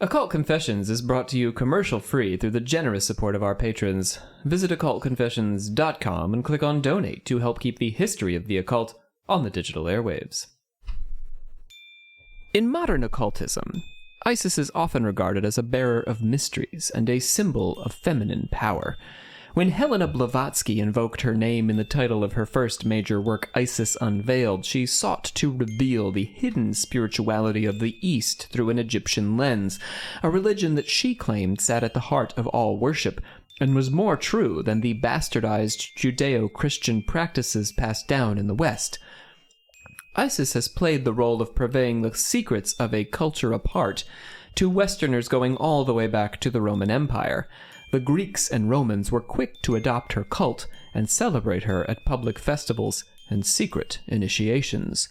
Occult Confessions is brought to you commercial-free through the generous support of our patrons. Visit occultconfessions.com and click on Donate to help keep the history of the occult on the digital airwaves. In modern occultism, Isis is often regarded as a bearer of mysteries and a symbol of feminine power. When Helena Blavatsky invoked her name in the title of her first major work, Isis Unveiled, she sought to reveal the hidden spirituality of the East through an Egyptian lens, a religion that she claimed sat at the heart of all worship, and was more true than the bastardized Judeo-Christian practices passed down in the West. Isis has played the role of purveying the secrets of a culture apart, to Westerners going all the way back to the Roman Empire. The Greeks and Romans were quick to adopt her cult and celebrate her at public festivals and secret initiations.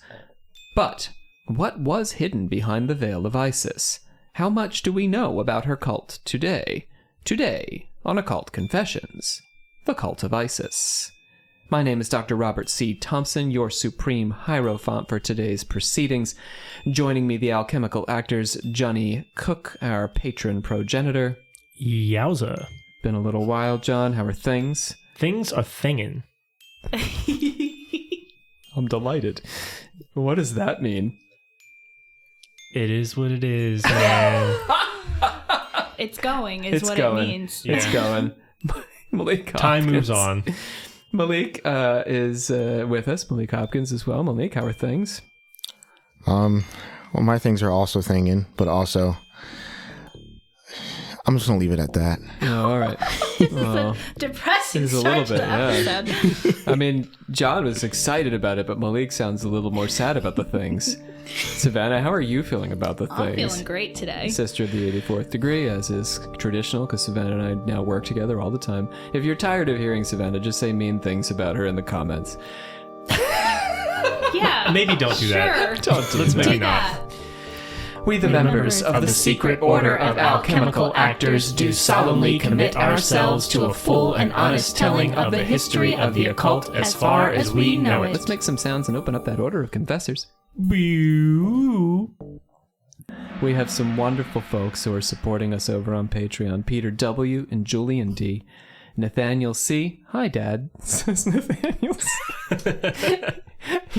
But what was hidden behind the veil of Isis? How much do we know about her cult today? Today, on Occult Confessions, the Cult of Isis. My name is Dr. Robert C. Thompson, your supreme hierophant for today's proceedings. Joining me, the alchemical actors, Johnny Cook, our patron progenitor. Yowza. Been a little while, John. How are things? Things are thingin'. I'm delighted. What does that mean? It is what it is, man. It's going is It's what going. it means. It's going. Malik Hopkins. Time moves on. Malik is with us. Malik Hopkins as well. Malik, how are things? Well, my things are also thingin', but also... I'm just going to leave it at that. Oh, all right. It's a depressing It's a start little to the bit, episode. I mean, John was excited about it, but Malik sounds a little more sad about the things. Savannah, how are you feeling about the I'm things? feeling great today. Sister of the 84th degree, as is traditional, because Savannah and I now work together all the time. If you're tired of hearing Savannah, just say mean things about her in the comments. Yeah. Maybe don't do that. Sure. Don't do Let's that. maybe Do not. that. We, the members of the Secret Order of Alchemical Actors, do solemnly commit ourselves to a full and honest telling of the history of the occult as far as we know it. Let's make some sounds and open up that order of confessors. Boo. We have some wonderful folks who are supporting us over on Patreon. Peter W. and Julian D. Nathaniel C. Hi, Dad, says Nathaniel C.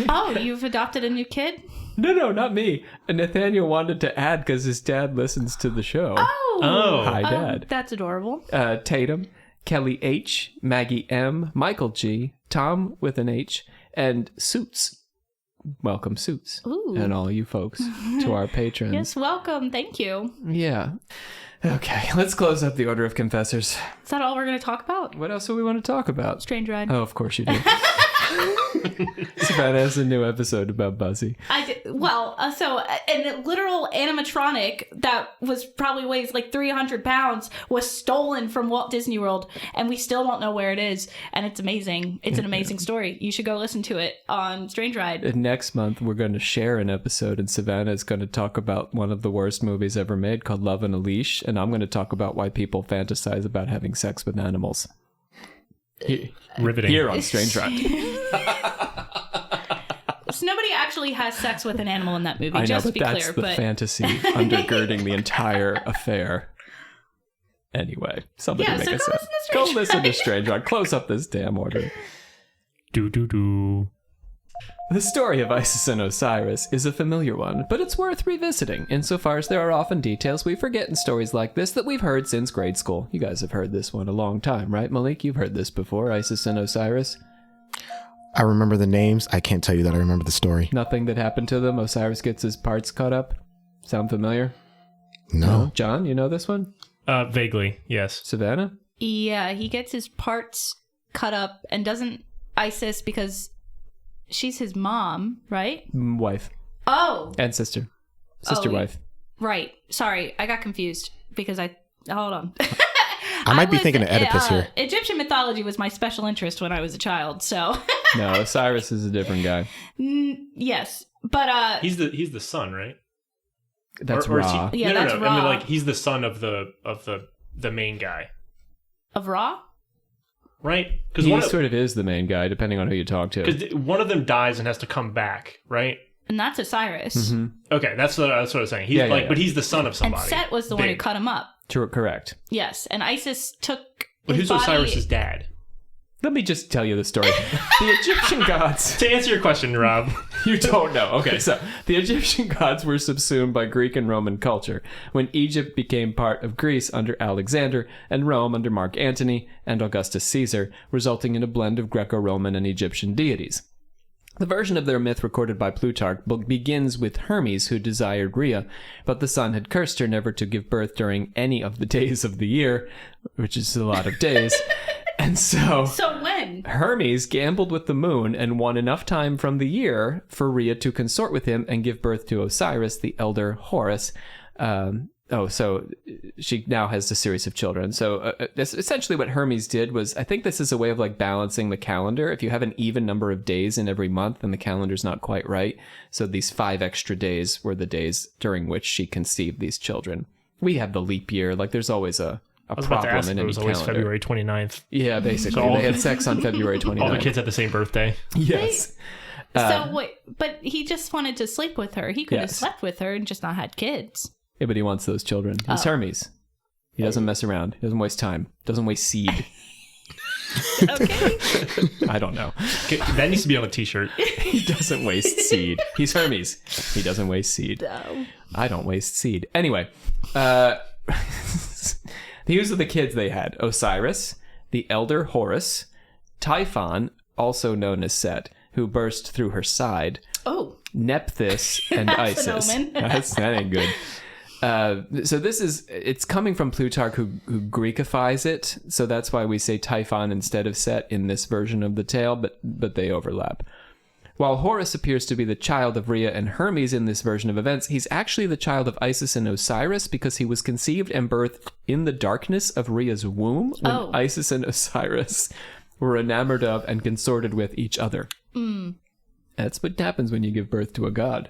Oh, you've adopted a new kid? No, not me. Nathaniel wanted to add because his dad listens to the show. Oh. Hi, Dad. That's adorable. Tatum, Kelly H., Maggie M., Michael G., Tom with an H, and Suits. Welcome, Suits. Ooh. And all you folks to our patrons. Yes, welcome. Thank you. Yeah. Okay, let's close up the Order of Confessors. Is that all we're going to talk about? What else do we want to talk about? Strange Ride. Oh, of course you do. Savannah has a new episode about Buzzy. I did, well, so a literal animatronic that was probably weighs like 300 pounds was stolen from Walt Disney World, and we still don't know where it is, and it's amazing. It's an amazing story. You should go listen to it on Strange Ride. And next month, we're going to share an episode, and Savannah is going to talk about one of the worst movies ever made called Love and a Leash, and I'm going to talk about why people fantasize about having sex with animals. Riveting. Here on Strange Ride. So nobody actually has sex with an animal in that movie, I know, just but to be that's clear. the But fantasy undergirding the entire affair. Anyway, somebody Yeah, make so a go sense. listen to Go Strange listen to Ride. Strange Ride. Close up this damn order. Do. The story of Isis and Osiris is a familiar one, but it's worth revisiting, insofar as there are often details we forget in stories like this that we've heard since grade school. You guys have heard this one a long time, right, Malik? You've heard this before, Isis and Osiris? I remember the names. I can't tell you that I remember the story. Nothing that happened to them. Osiris gets his parts cut up. Sound familiar? No. John, you know this one? Vaguely, yes. Savannah? yeah, he gets his parts cut up and doesn't Isis because she's his mom, right? Wife. Oh, And sister. Sister Oh, wife. right. Sorry, I got confused because hold on. I might be thinking of Oedipus here. Egyptian mythology was my special interest when I was a child, so No, Osiris is a different guy. yes. But He's the son, right? That's Or is he- Ra. Yeah, no, that's I mean, Ra. like he's the son of the main guy, of Ra? right? Because He sort of is the main guy, depending on who you talk to. one of them dies and has to come back, right? And that's Osiris. Okay, that's what I was saying. He's but he's the son of And somebody. Set was the one who cut him up. True, correct. Yes, and Isis took But his who's body. Osiris's dad? Let me just tell you the story. The Egyptian gods... To answer your question, Rob. You don't know. Okay, so the Egyptian gods were subsumed by Greek and Roman culture when Egypt became part of Greece under Alexander and Rome under Mark Antony and Augustus Caesar, resulting in a blend of Greco-Roman and Egyptian deities. The version of their myth recorded by Plutarch begins with Hermes, who desired Rhea, but the sun had cursed her never to give birth during any of the days of the year, which is a lot of days. And so when? Hermes gambled with the moon and won enough time from the year for Rhea to consort with him and give birth to Osiris, the elder Horus. So she now has a series of children. So that's essentially what Hermes did was, I think this is a way of like balancing the calendar. If you have an even number of days in every month, then the calendar's not quite right. So these 5 extra days were the days during which she conceived these children. We have the leap year. Like there's always a problem in any it was always calendar. February 29th. Yeah, basically. So they had sex on February 29th. All the kids had the same birthday. Yes. So wait, but he just wanted to sleep with her. He could have Yes. slept with her and just not had kids. Yeah, but he wants those children. He's Hermes. He doesn't mess around. He doesn't waste time. Doesn't waste seed. Okay. I don't know. Okay, that needs to be on a t-shirt. He doesn't waste seed. He's Hermes. He doesn't waste seed. No. I don't waste seed. Anyway, these are the kids they had. Osiris, the elder Horus, Typhon, also known as Set, who burst through her side, Oh. Nephthys, and That's an Isis. omen. That ain't good. So it's coming from Plutarch, who Greekifies it. So that's why we say Typhon instead of Set in this version of the tale, but they overlap. While Horus appears to be the child of Rhea and Hermes in this version of events, he's actually the child of Isis and Osiris because he was conceived and birthed in the darkness of Rhea's womb when Isis and Osiris were enamored of and consorted with each other. That's what happens when you give birth to a god.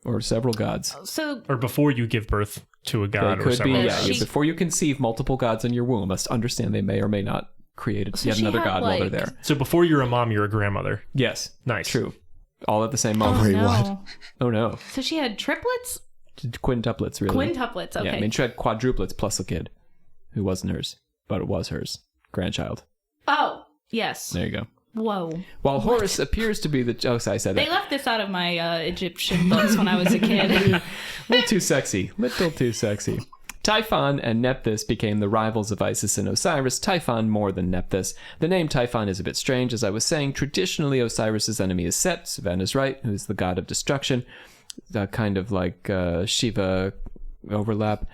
Or several gods. So Or before you give birth to a god They or could be, several yeah. gods. Before you conceive multiple gods in your womb, must understand they may or may not create yet she another had, god while they're like- there. So before you're a mom, you're a grandmother. Yes. Nice. True. All at the same oh, moment. Wait, no. what? Oh no. So she had triplets? Quintuplets, really. Quintuplets, okay. Yeah, I mean, she had quadruplets plus a kid who wasn't hers, but it was hers. Grandchild. Oh, yes. There you go. Whoa. While Horus appears to be the... Oh, sorry, I said They that. left this out of my Egyptian books when I was a kid. A little too sexy. Little too sexy. Typhon and Nephthys became the rivals of Isis and Osiris, Typhon more than Nephthys. The name Typhon is a bit strange. As I was saying, traditionally Osiris's enemy is Set, Savannah's right, who's the god of destruction. Kind of like Shiva overlap.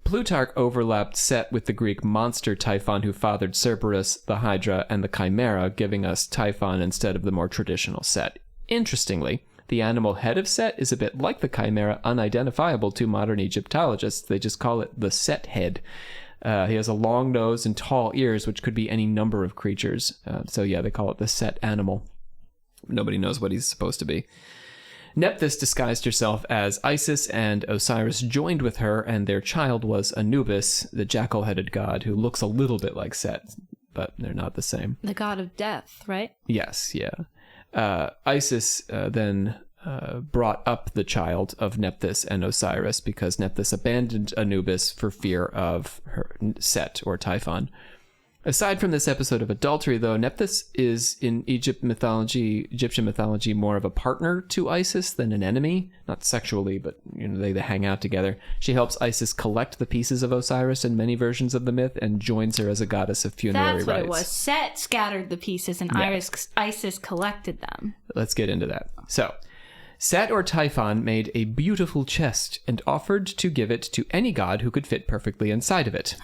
Plutarch overlapped Set with the Greek monster Typhon who fathered Cerberus, the Hydra, and the Chimera, giving us Typhon instead of the more traditional Set. Interestingly, the animal head of Set is a bit like the Chimera, unidentifiable to modern Egyptologists. They just call it the Set head. He has a long nose and tall ears, which could be any number of creatures. So yeah, they call it the Set animal. Nobody knows what he's supposed to be. Nephthys disguised herself as Isis, and Osiris joined with her, and their child was Anubis, the jackal-headed god, who looks a little bit like Set, but they're not the same. The god of death, right? Yes, yeah. Isis then brought up the child of Nephthys and Osiris because Nephthys abandoned Anubis for fear of her Set or Typhon. Aside from this episode of adultery, though, Nephthys is in Egyptian mythology, more of a partner to Isis than an enemy. Not sexually, but they hang out together. She helps Isis collect the pieces of Osiris in many versions of the myth and joins her as a goddess of funerary That's what rites. it was. Set scattered the pieces and Isis collected them. Let's get into that. So, Set or Typhon made a beautiful chest and offered to give it to any god who could fit perfectly inside of it.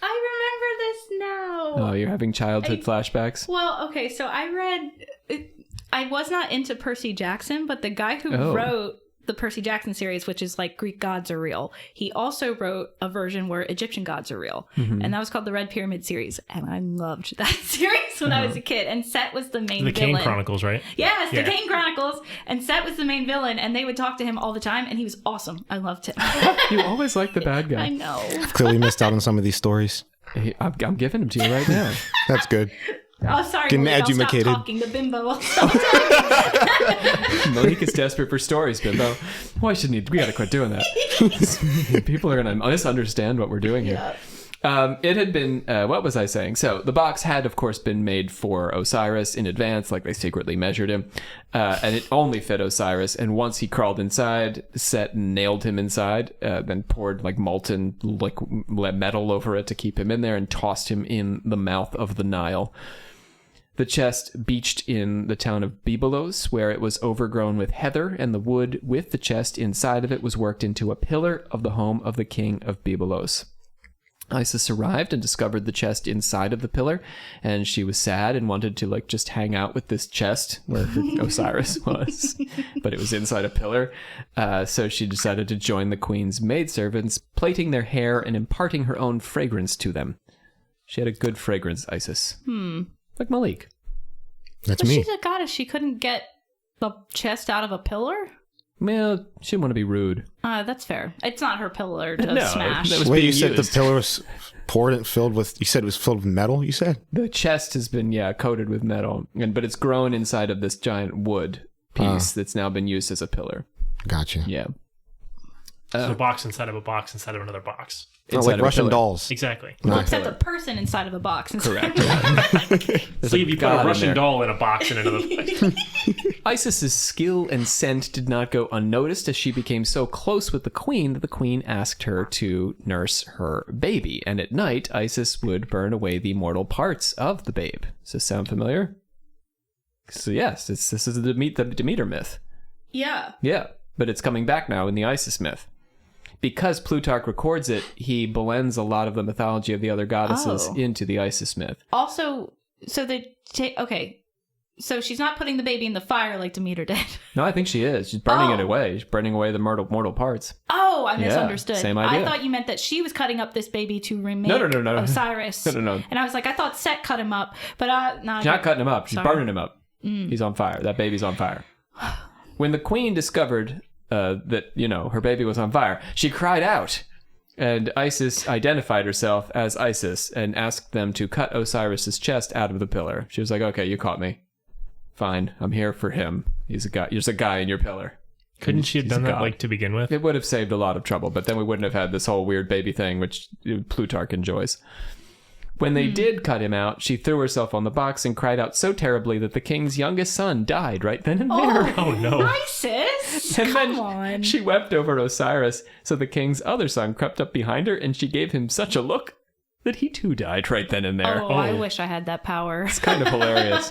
I remember this now. Oh, you're having childhood flashbacks? Well, okay, so I was not into Percy Jackson, but the guy who Oh. wrote the Percy Jackson series, which is like Greek gods are real, he also wrote a version where Egyptian gods are real. And that was called the Red Pyramid series. And I loved that series when I was a kid. And Set was the main The villain. Kane Chronicles, right? Yes, Yeah. the Kane Chronicles. And Set was the main villain. And they would talk to him all the time. And he was awesome. I loved him. You always like the bad I guy. know. Clearly missed out on some of these stories. I'm giving them to you right now. That's good. Oh, sorry, Getting Malik, I'll stop educated. talking. The bimbo. Malik is desperate for stories, Bimbo. Why shouldn't he? We gotta quit doing that. People are gonna misunderstand what we're doing here. It had been, what was I saying? So the box had, of course, been made for Osiris in advance, like they secretly measured him, and it only fit Osiris. And once he crawled inside, Set nailed him inside, then poured like molten like metal over it to keep him in there, and tossed him in the mouth of the Nile. The chest beached in the town of Byblos, where it was overgrown with heather, and the wood with the chest inside of it was worked into a pillar of the home of the king of Byblos. Isis arrived and discovered the chest inside of the pillar, and she was sad and wanted to like just hang out with this chest where Osiris was, but it was inside a pillar. So she decided to join the queen's maidservants, plaiting their hair and imparting her own fragrance to them. She had a good fragrance, Isis. Like Malik. That's But me. she's a goddess. She couldn't get the chest out of a pillar? Well, she didn't want to be rude. That's fair. It's not her pillar to No, smash. that was Wait, being you said used. the pillar was poured and filled with, you said it was filled with metal, you said? The chest has been, coated with metal, but it's grown inside of this giant wood piece that's now been used as a pillar. Gotcha. Yeah. So a box inside of a box inside of another box. Oh, Inside like of a Russian pillar. dolls. Exactly. Except a person inside of a box. Correct. So if you put god a in Russian there. doll in a box in another place. Isis's skill and scent did not go unnoticed as she became so close with the queen that the queen asked her to nurse her baby. And at night, Isis would burn away the mortal parts of the babe. Does this sound familiar? So yes, this is the Demeter myth. Yeah. Yeah, but it's coming back now in the Isis myth. Because Plutarch records it, he blends a lot of the mythology of the other goddesses Oh. into the Isis myth. Also, so okay. So she's not putting the baby in the fire like Demeter did. No, I think she is. She's burning it Oh. away. She's burning away the mortal parts. Oh, I Yeah, misunderstood. same idea. I thought you meant that she was cutting up this baby to remake No. Osiris. No. And I was like, I thought Set cut him up, but no. She's not cutting him up. She's Sorry. burning him up. He's on fire. That baby's on fire. When the queen discovered that, her baby was on fire, she cried out. And Isis identified herself as Isis and asked them to cut Osiris's chest out of the pillar. She was like, okay, you caught me. Fine, I'm here for him. He's a guy. There's a guy in your pillar. Couldn't she have He's a done that god. like to begin with? It would have saved a lot of trouble, but then we wouldn't have had this whole weird baby thing, which Plutarch enjoys. When they did cut him out, she threw herself on the box and cried out so terribly that the king's youngest son died right then and there. Oh no. Isis? And Come then on. she wept over Osiris, so the king's other son crept up behind her, and she gave him such a look that he too died right then and there. Oh, I wish I had that power. It's kind of hilarious.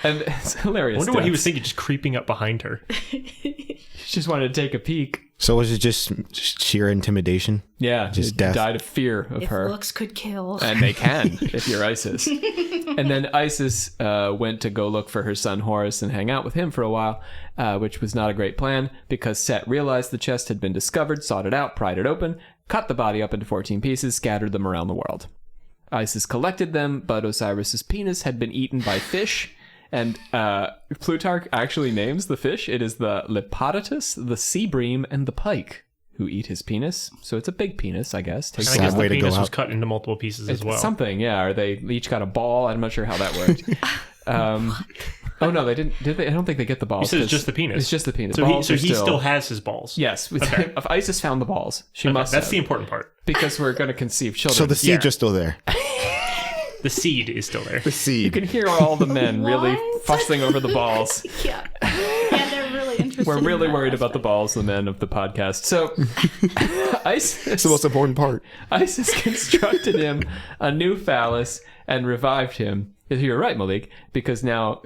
And it's hilarious. I wonder what he was deaths. thinking, just creeping up behind her. She just wanted to take a peek. So was it just sheer intimidation? Yeah, Just he death. died of fear of If her. looks could kill. And they can, if you're Isis. And then Isis went to go look for her son Horus and hang out with him for a while, which was not a great plan because Set realized the chest had been discovered, sought it out, pried it open, cut the body up into 14 pieces, scattered them around the world. Isis collected them, but Osiris's penis had been eaten by fish. And Plutarch actually names the fish. It is the Lepodotus, the sea bream, and the pike who eat his penis. So it's a big penis, I guess. Takes And I guess Sad way the to go penis was out. cut into multiple pieces as well. something, yeah. Or they each got a ball. I'm not sure how that worked. Oh no, they didn't. Did they? I don't think they get the balls. You said it's 'cause just the penis. It's just the penis. So Balls he are still has his balls. Yes. Okay. If Isis found the balls, she Okay, must. that's have, the important part. because we're going to conceive children. So the seeds Yeah. are still there. The seed is still there. The you seed. can hear all the men really What? fussing over the balls. Yeah. Yeah, they're really interested. We're really in that worried about the aspect. balls, the men of the podcast. So It's Isis, the most important part. Isis constructed him a new phallus and revived him. You're right, Malik, because now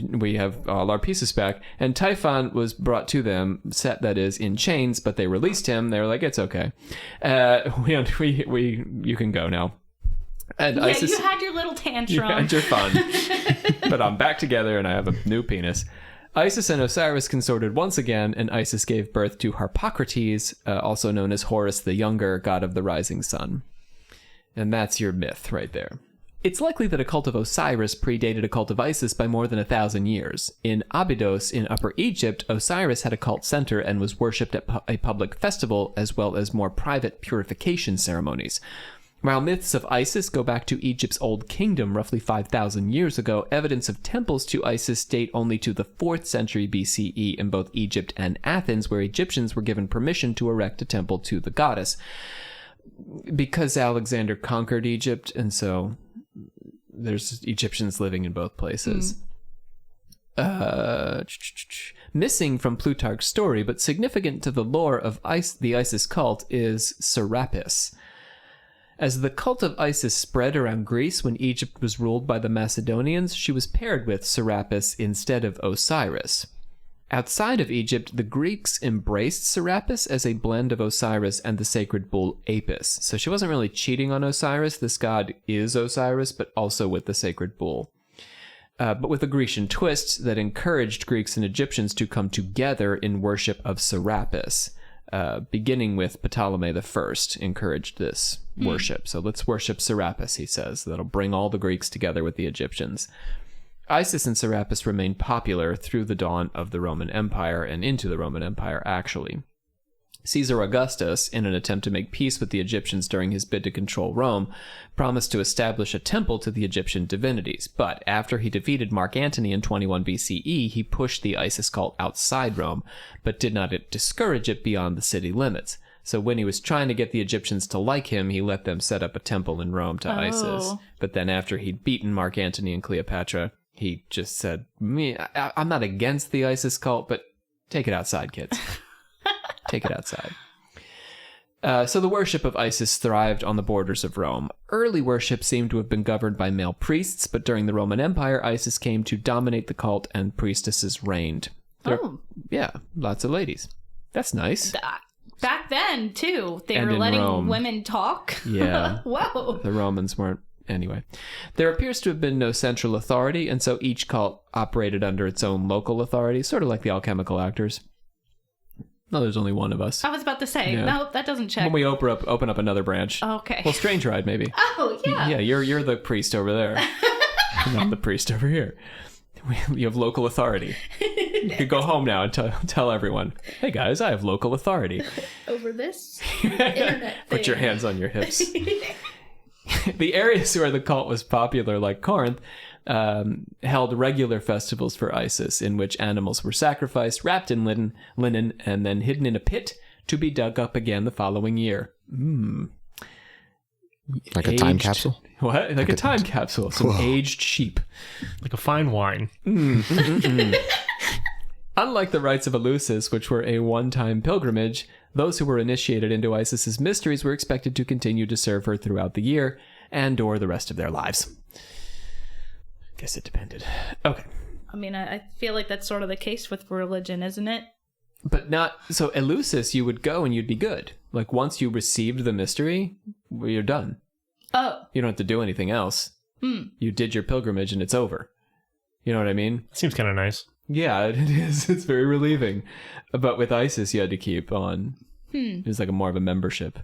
we have all our pieces back. And Typhon was brought to them, Set that is, in chains, but they released him. They were like, "It's okay, you can go now." And Yeah, Isis, you had your little you tantrum. had your fun, but I'm back together and I have a new penis. Isis and Osiris consorted once again, and Isis gave birth to Harpocrates, also known as Horus the Younger, god of the rising sun. And that's your myth right there. It's likely that a cult of Osiris predated a cult of Isis by more than 1,000 years. In Abydos in Upper Egypt, Osiris had a cult center and was worshipped at a public festival, as well as more private purification ceremonies. While myths of Isis go back to Egypt's Old Kingdom roughly 5,000 years ago, evidence of temples to Isis date only to the 4th century BCE in both Egypt and Athens, where Egyptians were given permission to erect a temple to the goddess. Because Alexander conquered Egypt, and so there's Egyptians living in both places. Missing from Plutarch's story, but significant to the lore of the Isis cult, is Serapis. As the cult of Isis spread around Greece when Egypt was ruled by the Macedonians, she was paired with Serapis instead of Osiris. Outside of Egypt, the Greeks embraced Serapis as a blend of Osiris and the sacred bull Apis. So she wasn't really cheating on Osiris. This god is Osiris, but also with the sacred bull. But with a Grecian twist that encouraged Greeks and Egyptians to come together in worship of Serapis. Beginning with Ptolemy I encouraged this worship. So let's worship Serapis, he says. That'll bring all the Greeks together with the Egyptians. Isis and Serapis remained popular through the dawn of the Roman Empire and into the Roman Empire, actually. Caesar Augustus, in an attempt to make peace with the Egyptians during his bid to control Rome, promised to establish a temple to the Egyptian divinities. But after he defeated Mark Antony in 21 BCE, he pushed the Isis cult outside Rome, but did not discourage it beyond the city limits. So when he was trying to get the Egyptians to like him, he let them set up a temple in Rome to Isis. But then after he'd beaten Mark Antony and Cleopatra, he just said, I'm not against the Isis cult, but take it outside, kids. Take it outside. So the worship of Isis thrived on the borders of Rome. Early worship seemed to have been governed by male priests, but during the Roman Empire, Isis came to dominate the cult and priestesses reigned. Yeah, lots of ladies. That's nice. Back then, too, they And were in letting Rome. women talk. Yeah. Whoa. The Romans weren't. Anyway, there appears to have been no central authority, and so each cult operated under its own local authority, sort of like the alchemical actors. No, there's only one of us. I was about to say, Yeah. no, that doesn't check. When we open up another branch. Okay. Well, Strange Ride, maybe. Oh, yeah. Yeah, you're the priest over there. I'm the priest over here. You have local authority. You could go home now and tell everyone, hey guys, I have local authority. Over this internet Put your thing. hands on your hips. The areas where the cult was popular, like Corinth, held regular festivals for Isis, in which animals were sacrificed, wrapped in linen, and then hidden in a pit to be dug up again the following year. Like a time capsule? What? Like a time capsule. Some aged sheep. Like a fine wine. Unlike the rites of Eleusis, which were a one-time pilgrimage, those who were initiated into Isis's mysteries were expected to continue to serve her throughout the year and or the rest of their lives. Guess it depended. Okay. I mean, I feel like that's sort of the case with religion, isn't it? But not... So Eleusis, you would go and you'd be good. Like, once you received the mystery, well, you're done. Oh. You don't have to do anything else. You did your pilgrimage and it's over. You know what I mean? Seems kind of nice. Yeah, it is. It's very relieving. But with Isis, you had to keep on. It was like more of a membership.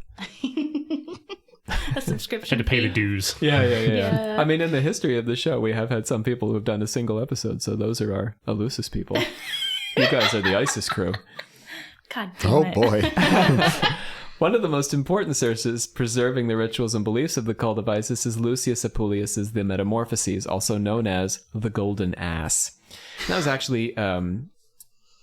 A subscription. Had to pay the fee. dues. Yeah. I mean, in the history of the show, we have had some people who have done a single episode, so those are our Eleusis people. You guys are the Isis crew. God damn Oh it. boy. One of the most important sources preserving the rituals and beliefs of the cult of Isis is Lucius Apuleius' The Metamorphoses, also known as the Golden Ass. That was actually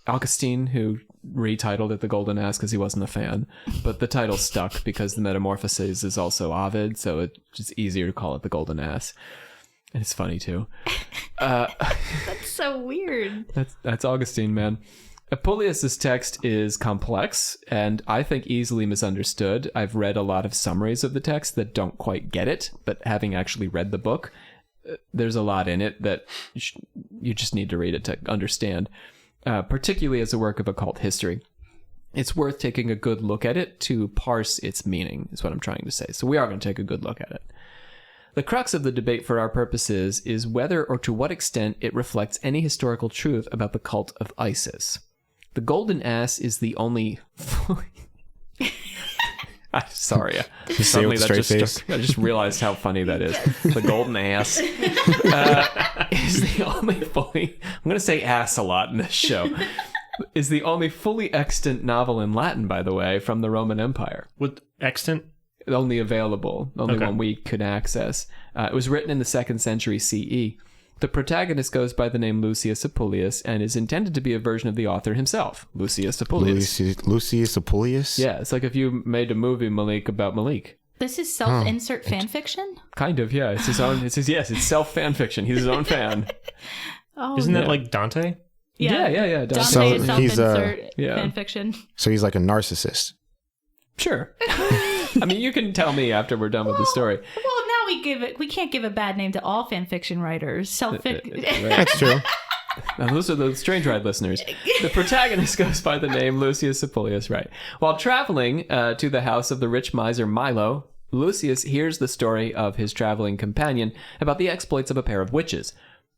Augustine who retitled it the Golden Ass because he wasn't a fan, but the title stuck because the Metamorphoses is also Ovid, so it's just easier to call it the Golden Ass. And it's funny too. That's so weird. That's Augustine, man. Apuleius' text is complex and I think easily misunderstood. I've read a lot of summaries of the text that don't quite get it, but having actually read the book, there's a lot in it that you just need to read it to understand, particularly as a work of occult history. It's worth taking a good look at it to parse its meaning, is what I'm trying to say. So we are going to take a good look at it. The crux of the debate for our purposes is whether or to what extent it reflects any historical truth about the cult of Isis. The Golden Ass is the only... I'm sorry. Say with straight face. I just realized how funny that is. The Golden Ass is the only fully... I'm going to say ass a lot in this show. Is the only fully extant novel in Latin, by the way, from the Roman Empire. With extant? only available, only Okay. one we could access. It was written in the 2nd century CE. The protagonist goes by the name Lucius Apuleius and is intended to be a version of the author himself, Lucius Apuleius. Lucius Apuleius? Yeah, it's like if you made a movie, Malik, about Malik. This is self-insert fan fiction? Kind of, yeah. It's his own. It's self fan fiction. He's his own fan. Oh, Isn't that like Dante? Yeah. Dante So is he's, self-insert yeah. fan fiction. So he's like a narcissist. Sure. I mean, you can tell me after we're done with the story. Well, now we can't give a bad name to all fan fiction writers. That's true. Now, those are the Strange Ride listeners. The protagonist goes by the name Lucius Apuleius, right? While traveling to the house of the rich miser Milo, Lucius hears the story of his traveling companion about the exploits of a pair of witches.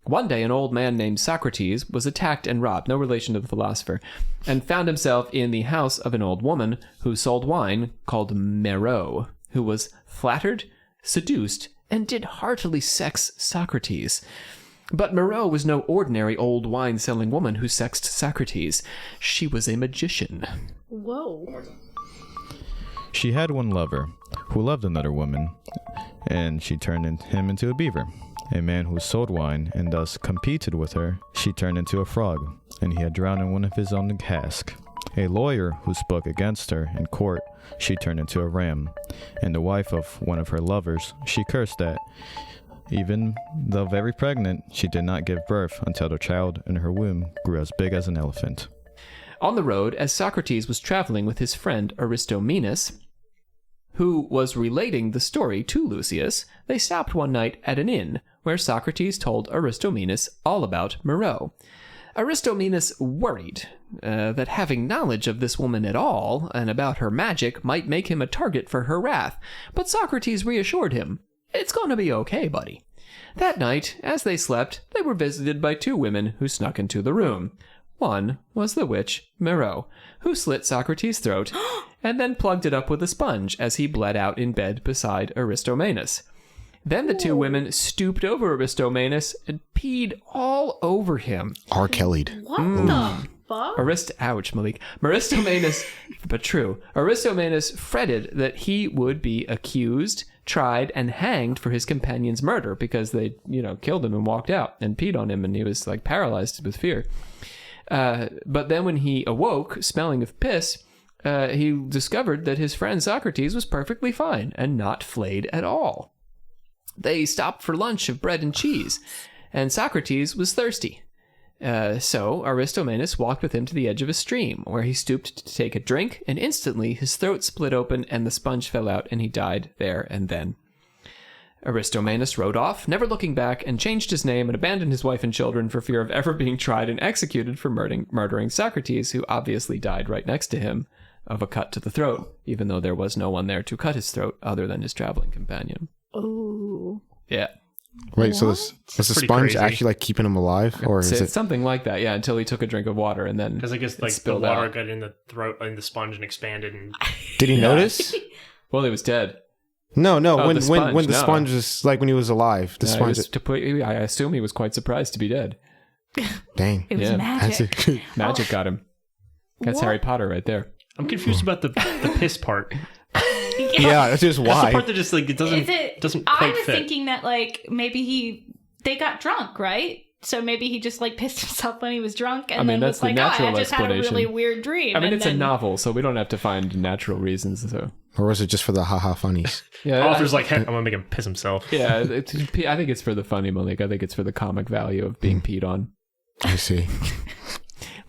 One day, an old man named Socrates was attacked and robbed, no relation to the philosopher, and found himself in the house of an old woman who sold wine called Meroe, who was flattered, seduced, and did heartily sex Socrates. But Meroe was no ordinary old wine-selling woman who sexed Socrates. She was a magician. Whoa. She had one lover who loved another woman, and she turned him into a beaver. A man who sold wine and thus competed with her, she turned into a frog, and he had drowned in one of his own cask. A lawyer who spoke against her in court, she turned into a ram. And the wife of one of her lovers, she cursed that, even though very pregnant, she did not give birth until the child in her womb grew as big as an elephant. On the road, as Socrates was traveling with his friend Aristomenes, who was relating the story to Lucius, they stopped one night at an inn, where Socrates told Aristomenes all about Meroe. Aristomenes worried that having knowledge of this woman at all, and about her magic, might make him a target for her wrath, but Socrates reassured him, "It's going to be okay, buddy." That night, as they slept, they were visited by 2 women who snuck into the room. One was the witch Meroe, who slit Socrates' throat and then plugged it up with a sponge as he bled out in bed beside Aristomenes. Then the 2 women stooped over Aristomenes and peed all over him. R. Kelly'd. What the fuck? Ouch, Malik. Aristomenes, but true. Aristomenes fretted that he would be accused, tried, and hanged for his companion's murder because they, killed him and walked out and peed on him, and he was like paralyzed with fear. But then when he awoke, smelling of piss, he discovered that his friend Socrates was perfectly fine and not flayed at all. They stopped for lunch of bread and cheese, and Socrates was thirsty. So Aristomenes walked with him to the edge of a stream, where he stooped to take a drink, and instantly his throat split open and the sponge fell out, and he died there and then. Aristomenes rode off, never looking back, and changed his name and abandoned his wife and children for fear of ever being tried and executed for murdering Socrates, who obviously died right next to him of a cut to the throat, even though there was no one there to cut his throat other than his traveling companion. Ooh. Yeah. Wait, so was the Pretty sponge crazy. actually like keeping him alive, or is It's it? something like that, yeah, until he took a drink of water and then Because I guess it like the spilled water out. got in the throat and the sponge and expanded and Did he notice? Well, he was dead. No. Oh, when the sponge, when the no. sponge was like when he was alive, the No, sponge. I assume he was quite surprised to be dead. Dang. It was Yeah. magic. That's it. Magic got him. That's What? Harry Potter right there. I'm confused about the piss part. Yeah, that's just That's the why. part that just like it doesn't I quite was fit. thinking that like maybe they got drunk, right? So maybe he just like pissed himself when he was drunk, and I mean, then that's was the like, natural I just had a explanation. really weird dream. I mean, and it's a then- novel, so we don't have to find natural reasons. So Or was it just for the haha funnies? yeah, Author's like, heck, I'm gonna make him piss himself. yeah. I think it's for the funny, Malik. I think it's for the comic value of being peed on. I see.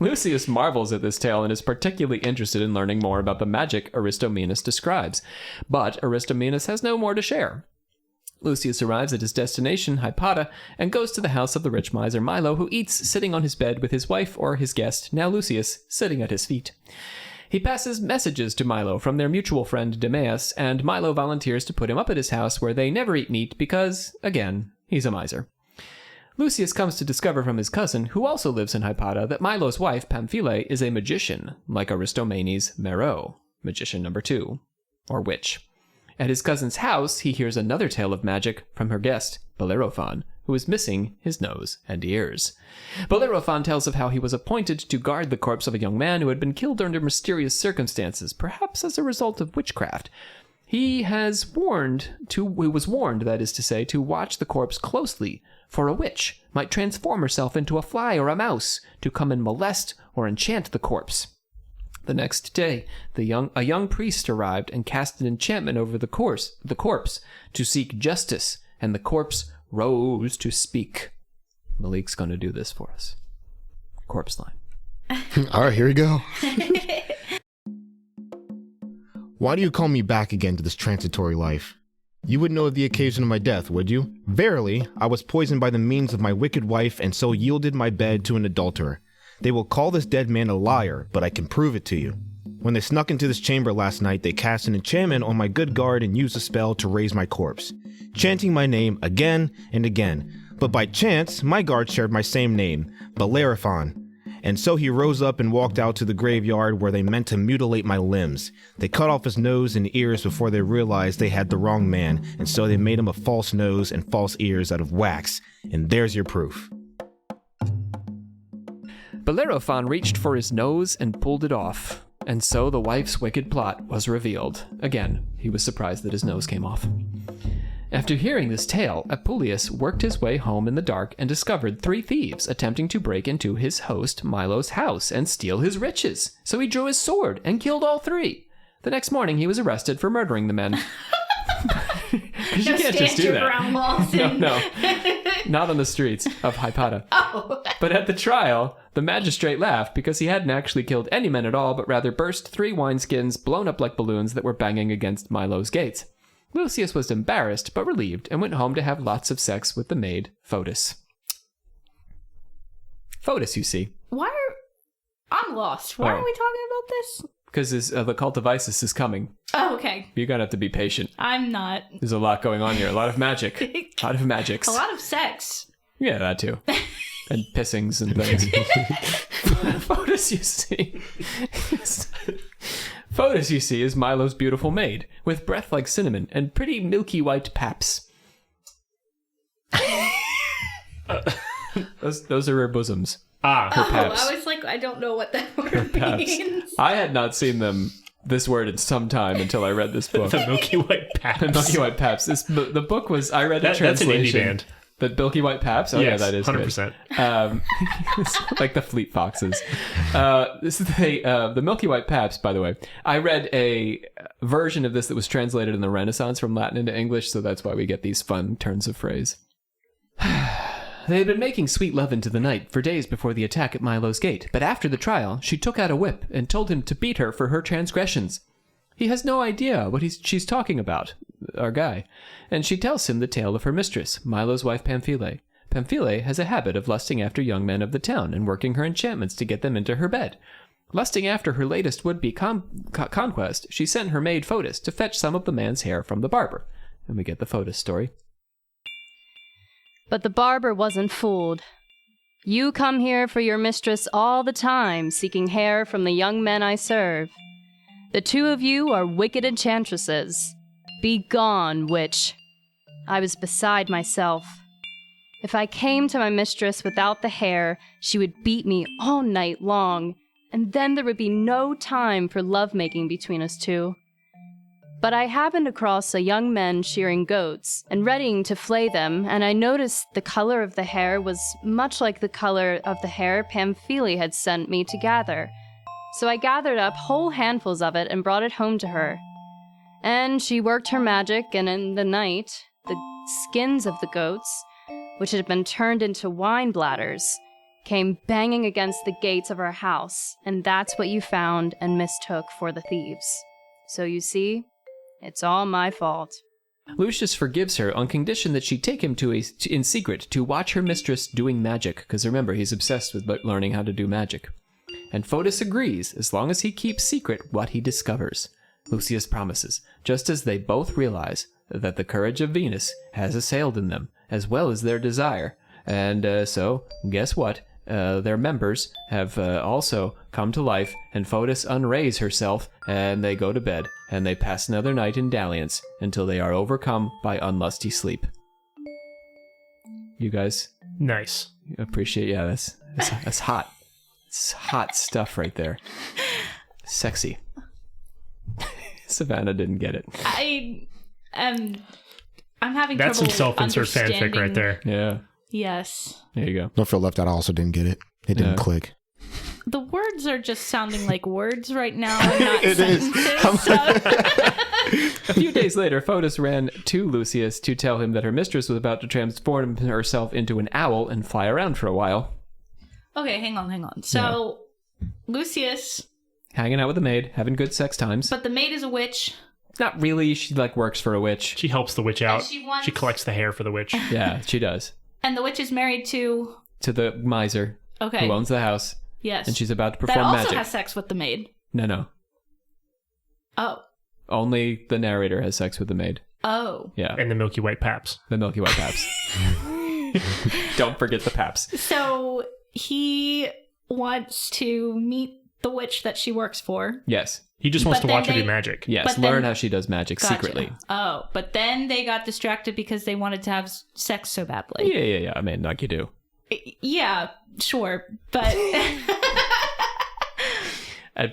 Lucius marvels at this tale and is particularly interested in learning more about the magic Aristomenes describes. But Aristomenes has no more to share. Lucius arrives at his destination, Hypata, and goes to the house of the rich miser Milo, who eats sitting on his bed with his wife or his guest, now Lucius, sitting at his feet. He passes messages to Milo from their mutual friend Demeas, and Milo volunteers to put him up at his house where they never eat meat because, again, he's a miser. Lucius comes to discover from his cousin, who also lives in Hypata, that Milo's wife, Pamphile, is a magician, like Aristomenes' Meroe, magician number 2, or witch. At his cousin's house, he hears another tale of magic from her guest, Bellerophon, who is missing his nose and ears. Bellerophon tells of how he was appointed to guard the corpse of a young man who had been killed under mysterious circumstances, perhaps as a result of witchcraft. He was warned, that is to say, to watch the corpse closely, for a witch might transform herself into a fly or a mouse to come and molest or enchant the corpse. The next day, a young priest arrived and cast an enchantment over the corpse to seek justice, and the corpse rose to speak. Malik's going to do this for us. Corpse line. All right, here we go. Why do you call me back again to this transitory life? You would know of the occasion of my death, would you? Verily, I was poisoned by the means of my wicked wife, and so yielded my bed to an adulterer. They will call this dead man a liar, but I can prove it to you. When they snuck into this chamber last night, they cast an enchantment on my good guard and used a spell to raise my corpse, chanting my name again and again. But by chance, my guard shared my same name, Bellerophon. And so he rose up and walked out to the graveyard where they meant to mutilate my limbs. They cut off his nose and ears before they realized they had the wrong man, and so they made him a false nose and false ears out of wax. And there's your proof. Bellerophon reached for his nose and pulled it off, and so the wife's wicked plot was revealed. Again, he was surprised that his nose came off. After hearing this tale, Apuleius worked his way home in the dark and discovered 3 thieves attempting to break into his host Milo's house and steal his riches. So he drew his sword and killed all 3. The next morning, he was arrested for murdering the men. Because you can't just do that. No, not on the streets of Hypata. Oh. But at the trial, the magistrate laughed because he hadn't actually killed any men at all, but rather burst 3 wineskins blown up like balloons that were banging against Milo's gates. Lucius was embarrassed but relieved and went home to have lots of sex with the maid, Fotis. Fotis, you see. I'm lost. Why are we talking about this? Because the cult of Isis is coming. Oh, okay. You're going to have to be patient. I'm not. There's a lot going on here. A lot of magic. A lot of magics. A lot of sex. Yeah, that too. And pissings and things. Fotis, you see. Fotis, you see, is Milo's beautiful maid, with breath like cinnamon and pretty milky white paps. Those are her bosoms. Her paps. I was like, I don't know what that word means. I had not seen this word in some time until I read this book. The Milky White Paps. The Milky White Paps. The book was, I read a translation. That's an indie band. The Milky White Paps? Oh, yes, yeah, that is 100%. Good. Like the Fleet Foxes. This is the Milky White Paps, by the way. I read a version of this that was translated in the Renaissance from Latin into English, so that's why we get these fun turns of phrase. They had been making sweet love into the night for days before the attack at Milo's gate, but after the trial, she took out a whip and told him to beat her for her transgressions. He has no idea what she's talking about, our guy, and she tells him the tale of her mistress, Milo's wife Pamphile. Pamphile has a habit of lusting after young men of the town and working her enchantments to get them into her bed. Lusting after her latest would-be conquest, she sent her maid Fotis to fetch some of the man's hair from the barber. And we get the Fotis story. But the barber wasn't fooled. You come here for your mistress all the time, seeking hair from the young men I serve. The 2 of you are wicked enchantresses. Be gone, witch. I was beside myself. If I came to my mistress without the hair, she would beat me all night long, and then there would be no time for lovemaking between us 2. But I happened across a young man shearing goats and readying to flay them, and I noticed the color of the hair was much like the color of the hair Pamphile had sent me to gather. So I gathered up whole handfuls of it and brought it home to her. And she worked her magic, and in the night, the skins of the goats, which had been turned into wine bladders, came banging against the gates of our house, and that's what you found and mistook for the thieves. So you see, it's all my fault. Lucius forgives her on condition that she take him in secret to watch her mistress doing magic, because remember, he's obsessed with learning how to do magic. And Fotis agrees, as long as he keeps secret what he discovers. Lucius promises, just as they both realize that the courage of Venus has assailed in them, as well as their desire. And so, guess what? Their members have also come to life, and Fotis unrays herself, and they go to bed, and they pass another night in dalliance until they are overcome by unlusty sleep. You guys Nice. appreciate, yeah, that's hot. It's hot stuff right there. Sexy. Savannah didn't get it. I'm having That's trouble some self-insert fanfic right there. Yeah. Yes. There you go. Don't feel left out. I also didn't get it. It didn't click. The words are just sounding like words right now and not It is. sentences. So. A few days later, Fotis ran to Lucius to tell him that her mistress was about to transform herself into an owl and fly around for a while. Okay, hang on. So, Lucius... Hanging out with the maid, having good sex times. But the maid is a witch. Not really. She, works for a witch. She helps the witch out. And She collects the hair for the witch. Yeah, she does. And the witch is married to... To the miser Okay. who owns the house. Yes. And she's about to that perform also magic. has sex with the maid. No. Oh. Only the narrator has sex with the maid. Oh. Yeah. And the Milky White Paps. The Milky White Paps. Don't forget the Paps. So he wants to meet the witch that she works for. Yes. He just wants But to watch then her do they- magic. Yes. But Learn then- how she does magic Gotcha. secretly. Oh, but then they got distracted because they wanted to have sex so badly. Yeah. I mean, like you do. Yeah, sure. But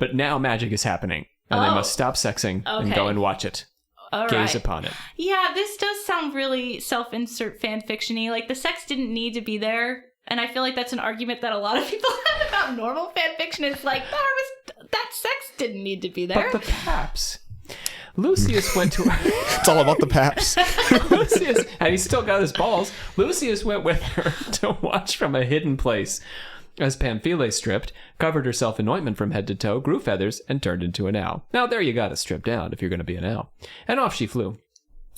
But now magic is happening. And they Oh. must stop sexing and Okay. go and watch it. all Gaze right. upon it. Yeah, this does sound really self-insert fan-fiction-y. Like, the sex didn't need to be there. And I feel like that's an argument that a lot of people have about normal fanfiction. It's like, that sex didn't need to be there. But the Paps. Lucius went to... It's all about the Paps. Lucius, and he's still got his balls. Lucius went with her to watch from a hidden place as Pamphile stripped, covered herself in ointment from head to toe, grew feathers, and turned into an owl. Now there you gotta strip down if you're gonna be an owl. And off she flew.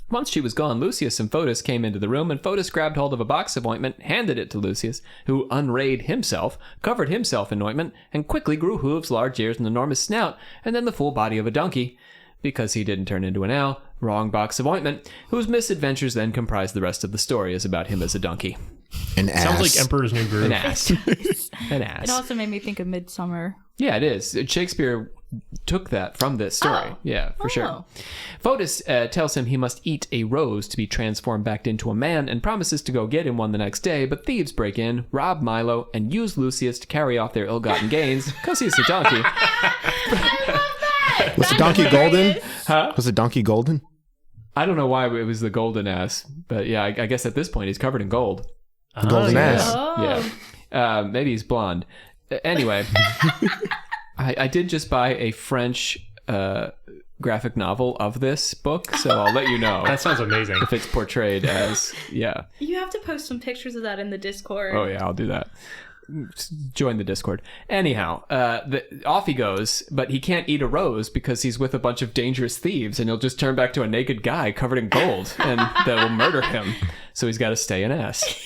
Once she was gone, Lucius and Fotis came into the room, and Fotis grabbed hold of a box of ointment, handed it to Lucius, who unrayed himself, covered himself in ointment, and quickly grew hooves, large ears, and an enormous snout, and then the full body of a donkey. Because he didn't turn into an owl, wrong box of ointment, whose misadventures then comprise the rest of the story is about him as a donkey. An ass. Sounds like Emperor's New Groove. An ass. An ass. It also made me think of Midsummer. Yeah, it is. Shakespeare took that from this story. Oh. Yeah, for sure. Oh. Fotis tells him he must eat a rose to be transformed back into a man and promises to go get him one the next day, but thieves break in, rob Milo, and use Lucius to carry off their ill-gotten gains because he's a donkey. Was the donkey golden? Huh? Was the donkey golden? I don't know why it was the golden ass, but yeah, I guess at this point he's covered in gold. The golden ass. Oh. Yeah. Maybe he's blonde. Anyway, I did just buy a French graphic novel of this book, so I'll let you know That sounds amazing. if it's portrayed as, yeah. You have to post some pictures of that in the Discord. Oh, yeah, I'll do that. Join the Discord. Anyhow, off he goes, but he can't eat a rose because he's with a bunch of dangerous thieves, and he'll just turn back to a naked guy covered in gold, and they will murder him. So he's got to stay an ass.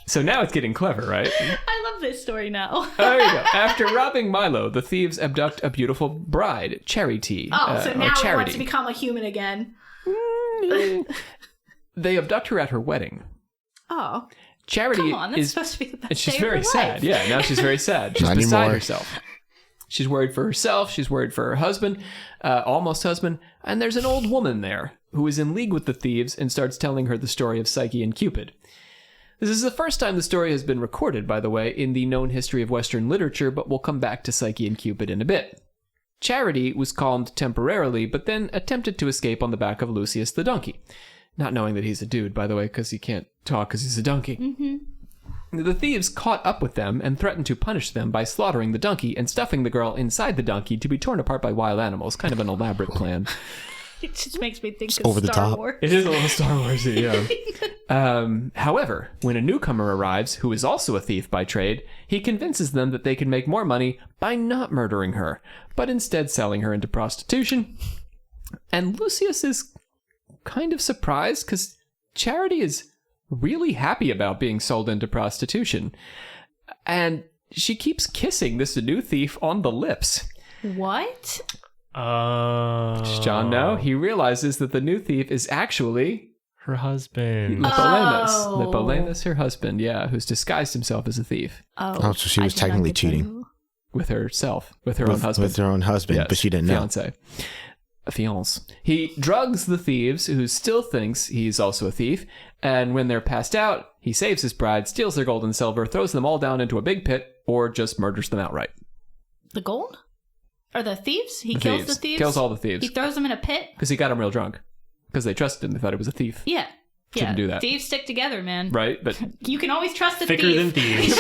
So now it's getting clever, right? I love this story now. There you go. After robbing Milo, the thieves abduct a beautiful bride, Charity. Oh, so or now he Charity. wants to become a human again. They abduct her at her wedding. Oh, Charity come on. That's is... supposed to be the best And she's day very of her sad. life. Yeah, now she's very sad. She's Not beside anymore. herself. She's worried for herself. She's worried for her husband, almost husband. And there's an old woman there who is in league with the thieves and starts telling her the story of Psyche and Cupid. This is the first time the story has been recorded, by the way, in the known history of Western literature, but we'll come back to Psyche and Cupid in a bit. Charity was calmed temporarily, but then attempted to escape on the back of Lucius the donkey. Not knowing that he's a dude, by the way, because he can't talk because he's a donkey. Mm-hmm. The thieves caught up with them and threatened to punish them by slaughtering the donkey and stuffing the girl inside the donkey to be torn apart by wild animals. Kind of an elaborate plan. It just makes me think It's of over the Star top. Wars. It is a little Star Warsy, yeah. However, when a newcomer arrives, who is also a thief by trade, he convinces them that they can make more money by not murdering her, but instead selling her into prostitution. And Lucius is kind of surprised because Charity is really happy about being sold into prostitution. And she keeps kissing this new thief on the lips. What? Does John know? He realizes that the new thief is actually Her husband. Lipolemus. Oh. Lipolemus, her husband, yeah, who's disguised himself as a thief Oh, so she was I did not technically get that. cheating. with herself, with her own husband. With her own husband, Yes, but she didn't know. fiance. A fiance. He drugs the thieves, who still thinks he's also a thief, and when they're passed out, he saves his bride, steals their gold and silver, throws them all down into a big pit, or just murders them outright. The gold? Or the thieves? He The kills thieves. the thieves? Kills all the thieves. He throws them in a pit? Because he got him real drunk. Because they trusted him. They thought he was a thief. Yeah. Shouldn't do that. Thieves stick together, man. Right? But You can always trust a Thicker thief. than thieves.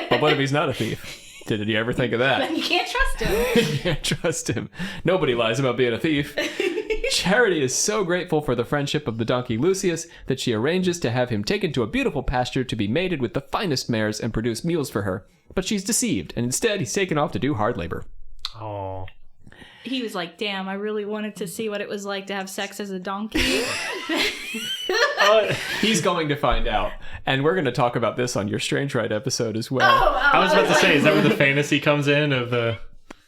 but what if he's not a thief? Did you ever think of that? Then you can't trust him. You can't trust him. Nobody lies about being a thief. Charity is so grateful for the friendship of the donkey Lucius that she arranges to have him taken to a beautiful pasture to be mated with the finest mares and produce mules for her. But she's deceived, and instead he's taken off to do hard labor. Oh. He was like, damn, I really wanted to see what it was like to have sex as a donkey. He's going to find out. And we're going to talk about this on your Strange Ride episode as well. I was about to say, is that where the fantasy comes in of the...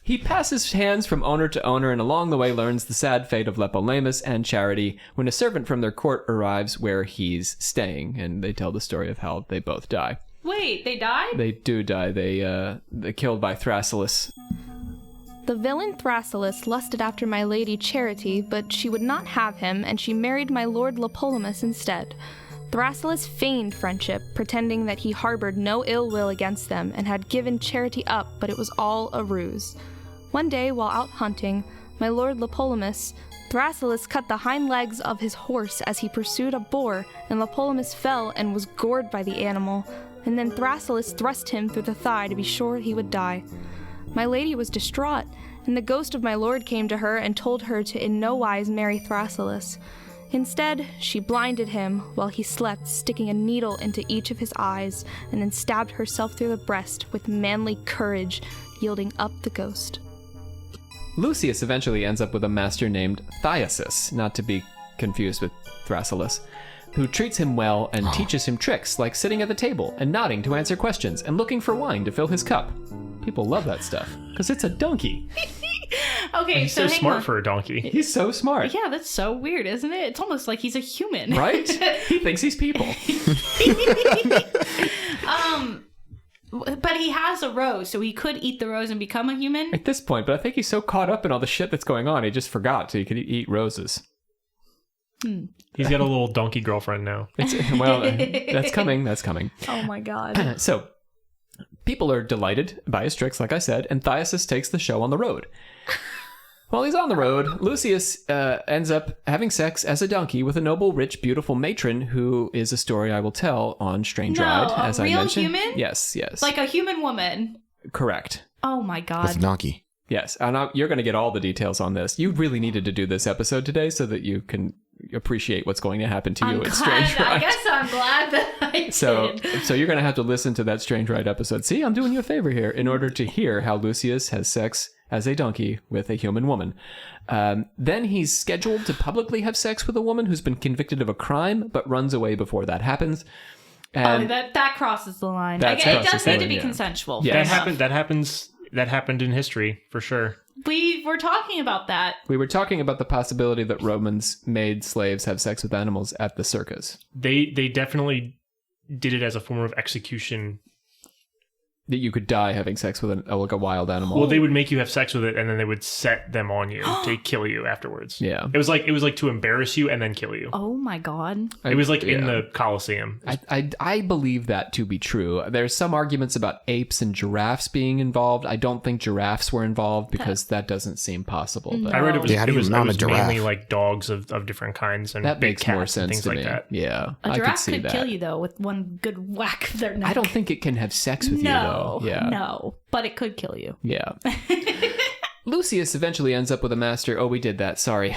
He passes hands from owner to owner and along the way learns the sad fate of Lepolemus and Charity when a servant from their court arrives where he's staying. And they tell the story of how they both die. Wait, they died? They do die. They're killed by Thrasyllus. The villain Thrasyllus lusted after my lady Charity, but she would not have him, and she married my lord Lepolemus instead. Thrasyllus feigned friendship, pretending that he harbored no ill will against them and had given Charity up, but it was all a ruse. One day, while out hunting, my lord Lepolemus, Thrasyllus cut the hind legs of his horse as he pursued a boar, and Lepolemus fell and was gored by the animal, and then Thrasyllus thrust him through the thigh to be sure he would die. My lady was distraught, and the ghost of my lord came to her and told her to in no wise marry Thrasyllus. Instead, she blinded him while he slept, sticking a needle into each of his eyes, and then stabbed herself through the breast with manly courage, yielding up the ghost. Lucius eventually ends up with a master named Thyasus, not to be confused with Thrasyllus, who treats him well and teaches him tricks like sitting at the table and nodding to answer questions and looking for wine to fill his cup. People love that stuff because it's a donkey. Okay, He's so so hang smart on. for a donkey. He's so smart. Yeah, that's so weird, isn't it? It's almost like he's a human. Right? He thinks he's people. But he has a rose, so he could eat the rose and become a human. At this point, but I think he's so caught up in all the shit that's going on, he just forgot so he could eat roses. He's got a little donkey girlfriend now. Well, that's coming. That's coming. Oh my god. So, people are delighted by his tricks, like I said, and Thyasus takes the show on the road. While he's on the road, Lucius ends up having sex as a donkey with a noble, rich, beautiful matron who is a story I will tell on Strange Ride, as I mentioned. Human? Yes, yes. Like a human woman. Correct. Oh my With god. a donkey. Yes, and you're going to get all the details on this. You really needed to do this episode today so that you can appreciate what's going to happen to you at Strange Ride. I guess I'm glad that I did. So you're going to have to listen to that Strange Ride episode. See, I'm doing you a favor here in order to hear how Lucius has sex as a donkey with a human woman. Then he's scheduled to publicly have sex with a woman who's been convicted of a crime, but runs away before that happens. And that crosses the line. That It crosses does the need to line, be yeah. consensual. Yes. That happened in history, for sure. We were talking about that. we were talking about the possibility that Romans made slaves have sex with animals at the circus. They definitely did it as a form of execution. That you could die having sex with a wild animal. Well, they would make you have sex with it, and then they would set them on you to kill you afterwards. Yeah. It was like to embarrass you and then kill you. Oh my god. It was like in Yeah. the Colosseum. I believe that to be true. There's some arguments about apes and giraffes being involved. I don't think giraffes were involved because that doesn't seem possible. But I read it was, Yeah, how do it you was, mount it was a giraffe? mainly like dogs of different kinds and that big makes cats more and sense things to like me. that. Yeah, A I could giraffe see could that. kill you though with one good whack of their neck. I don't think it can have sex with you No, though. Yeah. no, but it could kill you. Yeah. Lucius eventually ends up with a master. Oh, we did that. Sorry.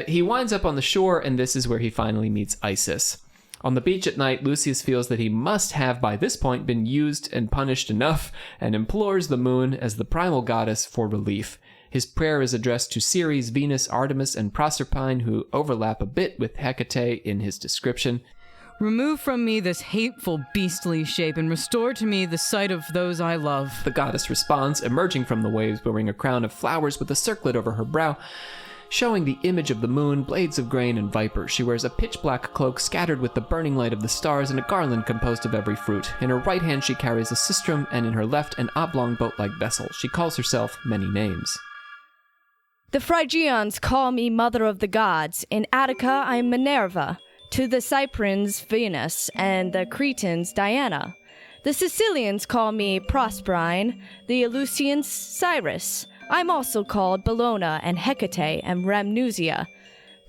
He winds up on the shore, and this is where he finally meets Isis. On the beach at night, Lucius feels that he must have, by this point, been used and punished enough, and implores the moon as the primal goddess for relief. His prayer is addressed to Ceres, Venus, Artemis, and Proserpine, who overlap a bit with Hecate in his description. Remove from me this hateful, beastly shape, and restore to me the sight of those I love. The goddess responds, emerging from the waves wearing a crown of flowers with a circlet over her brow, showing the image of the moon, blades of grain, and vipers. She wears a pitch-black cloak scattered with the burning light of the stars and a garland composed of every fruit. In her right hand she carries a sistrum, and in her left an oblong boat-like vessel. She calls herself many names. The Phrygians call me Mother of the Gods. In Attica, I am Minerva. To the Cyprians, Venus, and the Cretans, Diana. The Sicilians call me Proserpine, the Eleusinians, Cyrus. I'm also called Bellona and Hecate and Rhamnusia.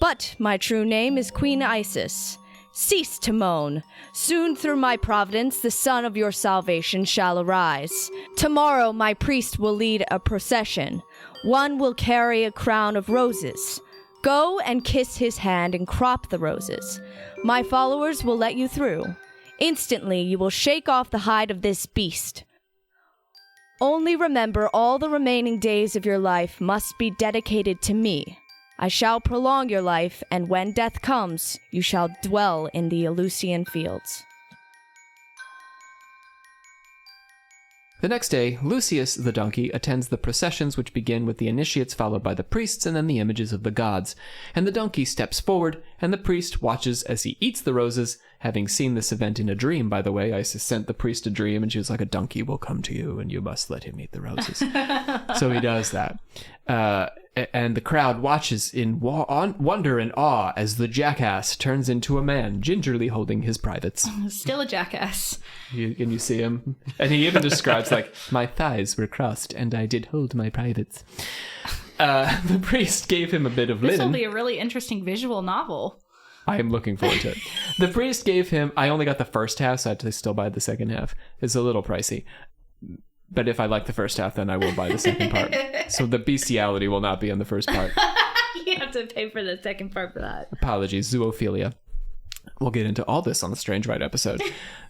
But my true name is Queen Isis. Cease to moan. Soon through my providence the sun of your salvation shall arise. Tomorrow my priest will lead a procession. One will carry a crown of roses. Go and kiss his hand and crop the roses. My followers will let you through. Instantly you will shake off the hide of this beast. Only remember all the remaining days of your life must be dedicated to me. I shall prolong your life, and when death comes, you shall dwell in the Eleusinian fields. The next day, Lucius the donkey attends the processions which begin with the initiates followed by the priests and then the images of the gods. And the donkey steps forward, and the priest watches as he eats the roses. Having seen this event in a dream, by the way, Isis sent the priest a dream, and she was like, a donkey will come to you, and you must let him eat the roses. So he does that. And the crowd watches in wonder and awe as the jackass turns into a man, gingerly holding his privates. Still a jackass. Can you see him? And he even describes, like, my thighs were crossed, and I did hold my privates. The priest gave him a bit of linen. This will be a really interesting visual novel. I am looking forward to it. The priest gave him... I only got the first half, so I had to still buy the second half. It's a little pricey. But if I like the first half, then I will buy the second part. So the bestiality will not be in the first part. You have to pay for the second part for that. Apologies, zoophilia. We'll get into all this on the Strange Ride episode.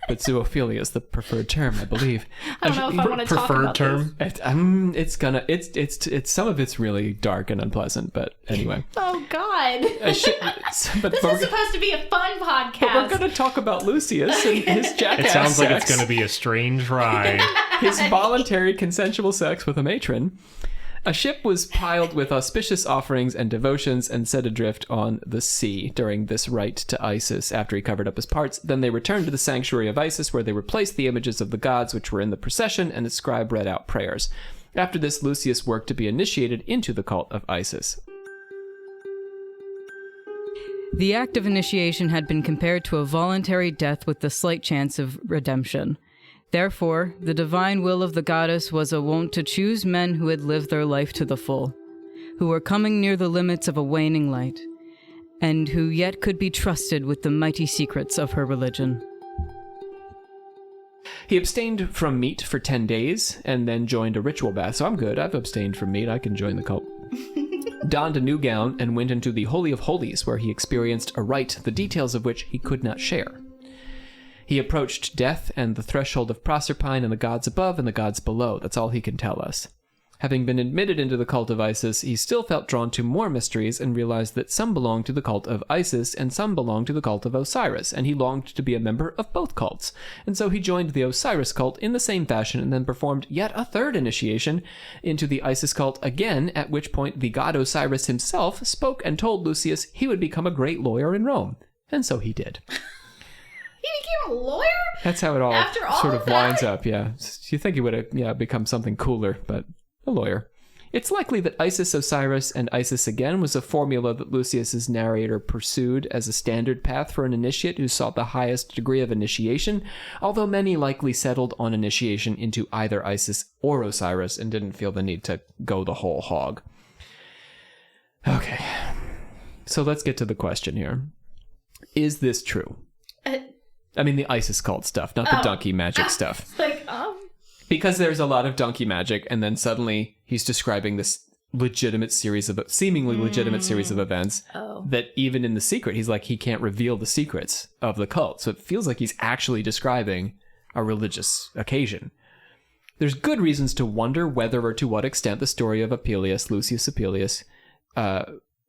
But zoophilia is the preferred term, I believe. I don't know if I want to talk about term? this. It's some of it's really dark and unpleasant, but anyway. Oh, God. This is supposed to be a fun podcast. But we're going to talk about Lucius and his jackass It sounds like sex. it's going to be a strange ride. His voluntary consensual sex with a matron. A ship was piled with auspicious offerings and devotions and set adrift on the sea during this rite to Isis after he covered up his parts. Then they returned to the sanctuary of Isis, where they replaced the images of the gods which were in the procession, and the scribe read out prayers. After this, Lucius worked to be initiated into the cult of Isis. The act of initiation had been compared to a voluntary death with the slight chance of redemption. Therefore, the divine will of the goddess was a wont to choose men who had lived their life to the full, who were coming near the limits of a waning light, and who yet could be trusted with the mighty secrets of her religion. He abstained from meat for 10 days and then joined a ritual bath. So I'm good. I've abstained from meat. I can join the cult. Donned a new gown and went into the Holy of Holies, where he experienced a rite, the details of which he could not share. He approached death and the threshold of Proserpine and the gods above and the gods below. That's all he can tell us. Having been admitted into the cult of Isis, he still felt drawn to more mysteries and realized that some belonged to the cult of Isis and some belonged to the cult of Osiris, and he longed to be a member of both cults. And so he joined the Osiris cult in the same fashion and then performed yet a third initiation into the Isis cult again, at which point the god Osiris himself spoke and told Lucius he would become a great lawyer in Rome. And so he did. He became a lawyer? That's how it all After all sort of of that? winds up, yeah. You think he would have become something cooler, but a lawyer. It's likely that Isis, Osiris, and Isis again was a formula that Lucius's narrator pursued as a standard path for an initiate who sought the highest degree of initiation, although many likely settled on initiation into either Isis or Osiris and didn't feel the need to go the whole hog. Okay, so let's get to the question here. Is this true? I mean, the Isis cult stuff, not the donkey magic stuff. Because there's a lot of donkey magic, and then suddenly he's describing this seemingly legitimate series of events that even in the secret, he's like, he can't reveal the secrets of the cult. So it feels like he's actually describing a religious occasion. There's good reasons to wonder whether or to what extent the story of Lucius Apelius,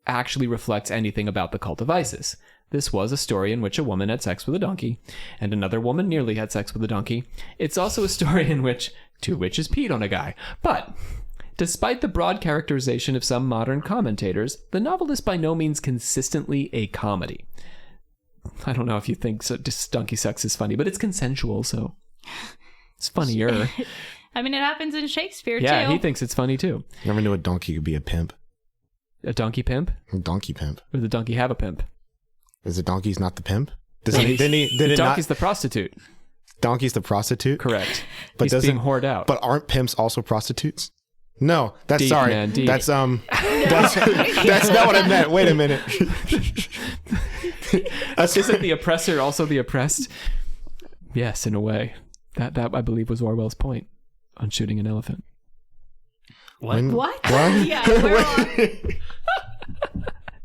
actually reflects anything about the cult of Isis. This was a story in which a woman had sex with a donkey, and another woman nearly had sex with a donkey. It's also a story in which 2 witches peed on a guy. But, despite the broad characterization of some modern commentators, the novel is by no means consistently a comedy. I don't know if you think donkey sex is funny, but it's consensual, so it's funnier. I mean, it happens in Shakespeare, too. Yeah, he thinks it's funny, too. Never knew a donkey could be a pimp. A donkey pimp? A donkey pimp. Or does the donkey have a pimp? Is the donkey's not the pimp? The donkey's the prostitute. Donkey's the prostitute? Correct. But He's being whored out. But aren't pimps also prostitutes? No, that's Deep, sorry. man, deep. That's that's not what I meant. Wait a minute. Isn't the oppressor also the oppressed? Yes, in a way. That I believe was Orwell's point on shooting an elephant. What? What? Yeah, we're on.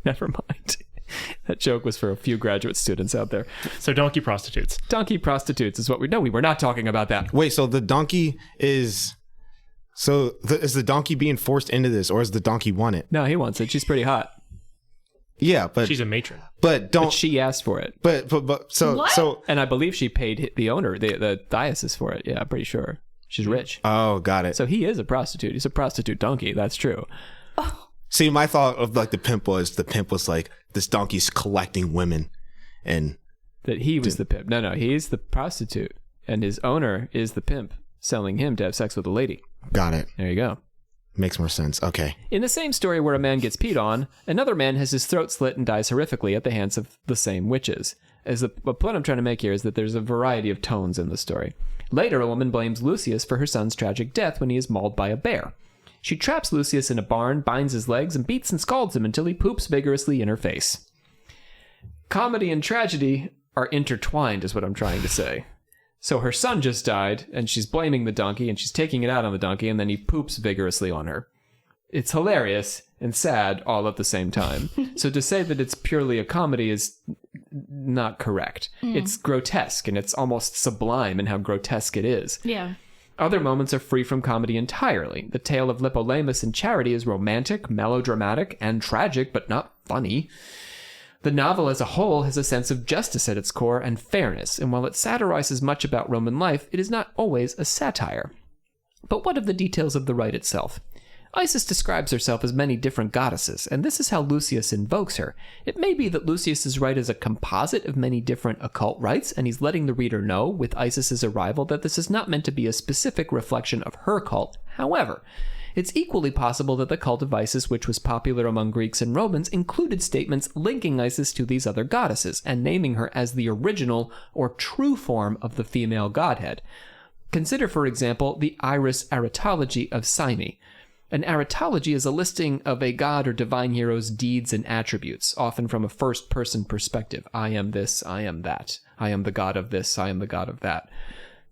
Never mind. That joke was for a few graduate students out there. So donkey prostitutes. Donkey prostitutes is what we know. We were not talking about that. Wait, so the donkey is... is the donkey being forced into this, or does the donkey want it? No, he wants it. She's pretty hot. Yeah, but... She's a matron. But don't... But she asked for it. So... And I believe she paid the owner, the diocese for it. Yeah, I'm pretty sure. She's rich. Oh, got it. So he is a prostitute. He's a prostitute donkey. That's true. See, my thought of like the pimp was like, this donkey's collecting women, and... That he was the pimp. No, he's the prostitute. And his owner is the pimp, selling him to have sex with a lady. Got it. There you go. Makes more sense. Okay. In the same story where a man gets peed on, another man has his throat slit and dies horrifically at the hands of the same witches. The point I'm trying to make here is that there's a variety of tones in the story. Later, a woman blames Lucius for her son's tragic death when he is mauled by a bear. She traps Lucius in a barn, binds his legs, and beats and scalds him until he poops vigorously in her face. Comedy and tragedy are intertwined, is what I'm trying to say. So her son just died, and she's blaming the donkey, and she's taking it out on the donkey, and then he poops vigorously on her. It's hilarious and sad all at the same time. So to say that it's purely a comedy is not correct. It's grotesque, and it's almost sublime in how grotesque it is. Yeah. Other moments are free from comedy entirely. The tale of Lipolemus and Charity is romantic, melodramatic, and tragic, but not funny. The novel as a whole has a sense of justice at its core and fairness, and while it satirizes much about Roman life, it is not always a satire. But what of the details of the rite itself? Isis describes herself as many different goddesses, and this is how Lucius invokes her. It may be that Lucius's rite is a composite of many different occult rites, and he's letting the reader know, with Isis's arrival, that this is not meant to be a specific reflection of her cult. However, it's equally possible that the cult of Isis, which was popular among Greeks and Romans, included statements linking Isis to these other goddesses, and naming her as the original or true form of the female godhead. Consider, for example, the Iris Aretology of Cyme. An aretology is a listing of a god or divine hero's deeds and attributes, often from a first-person perspective. I am this, I am that. I am the god of this, I am the god of that.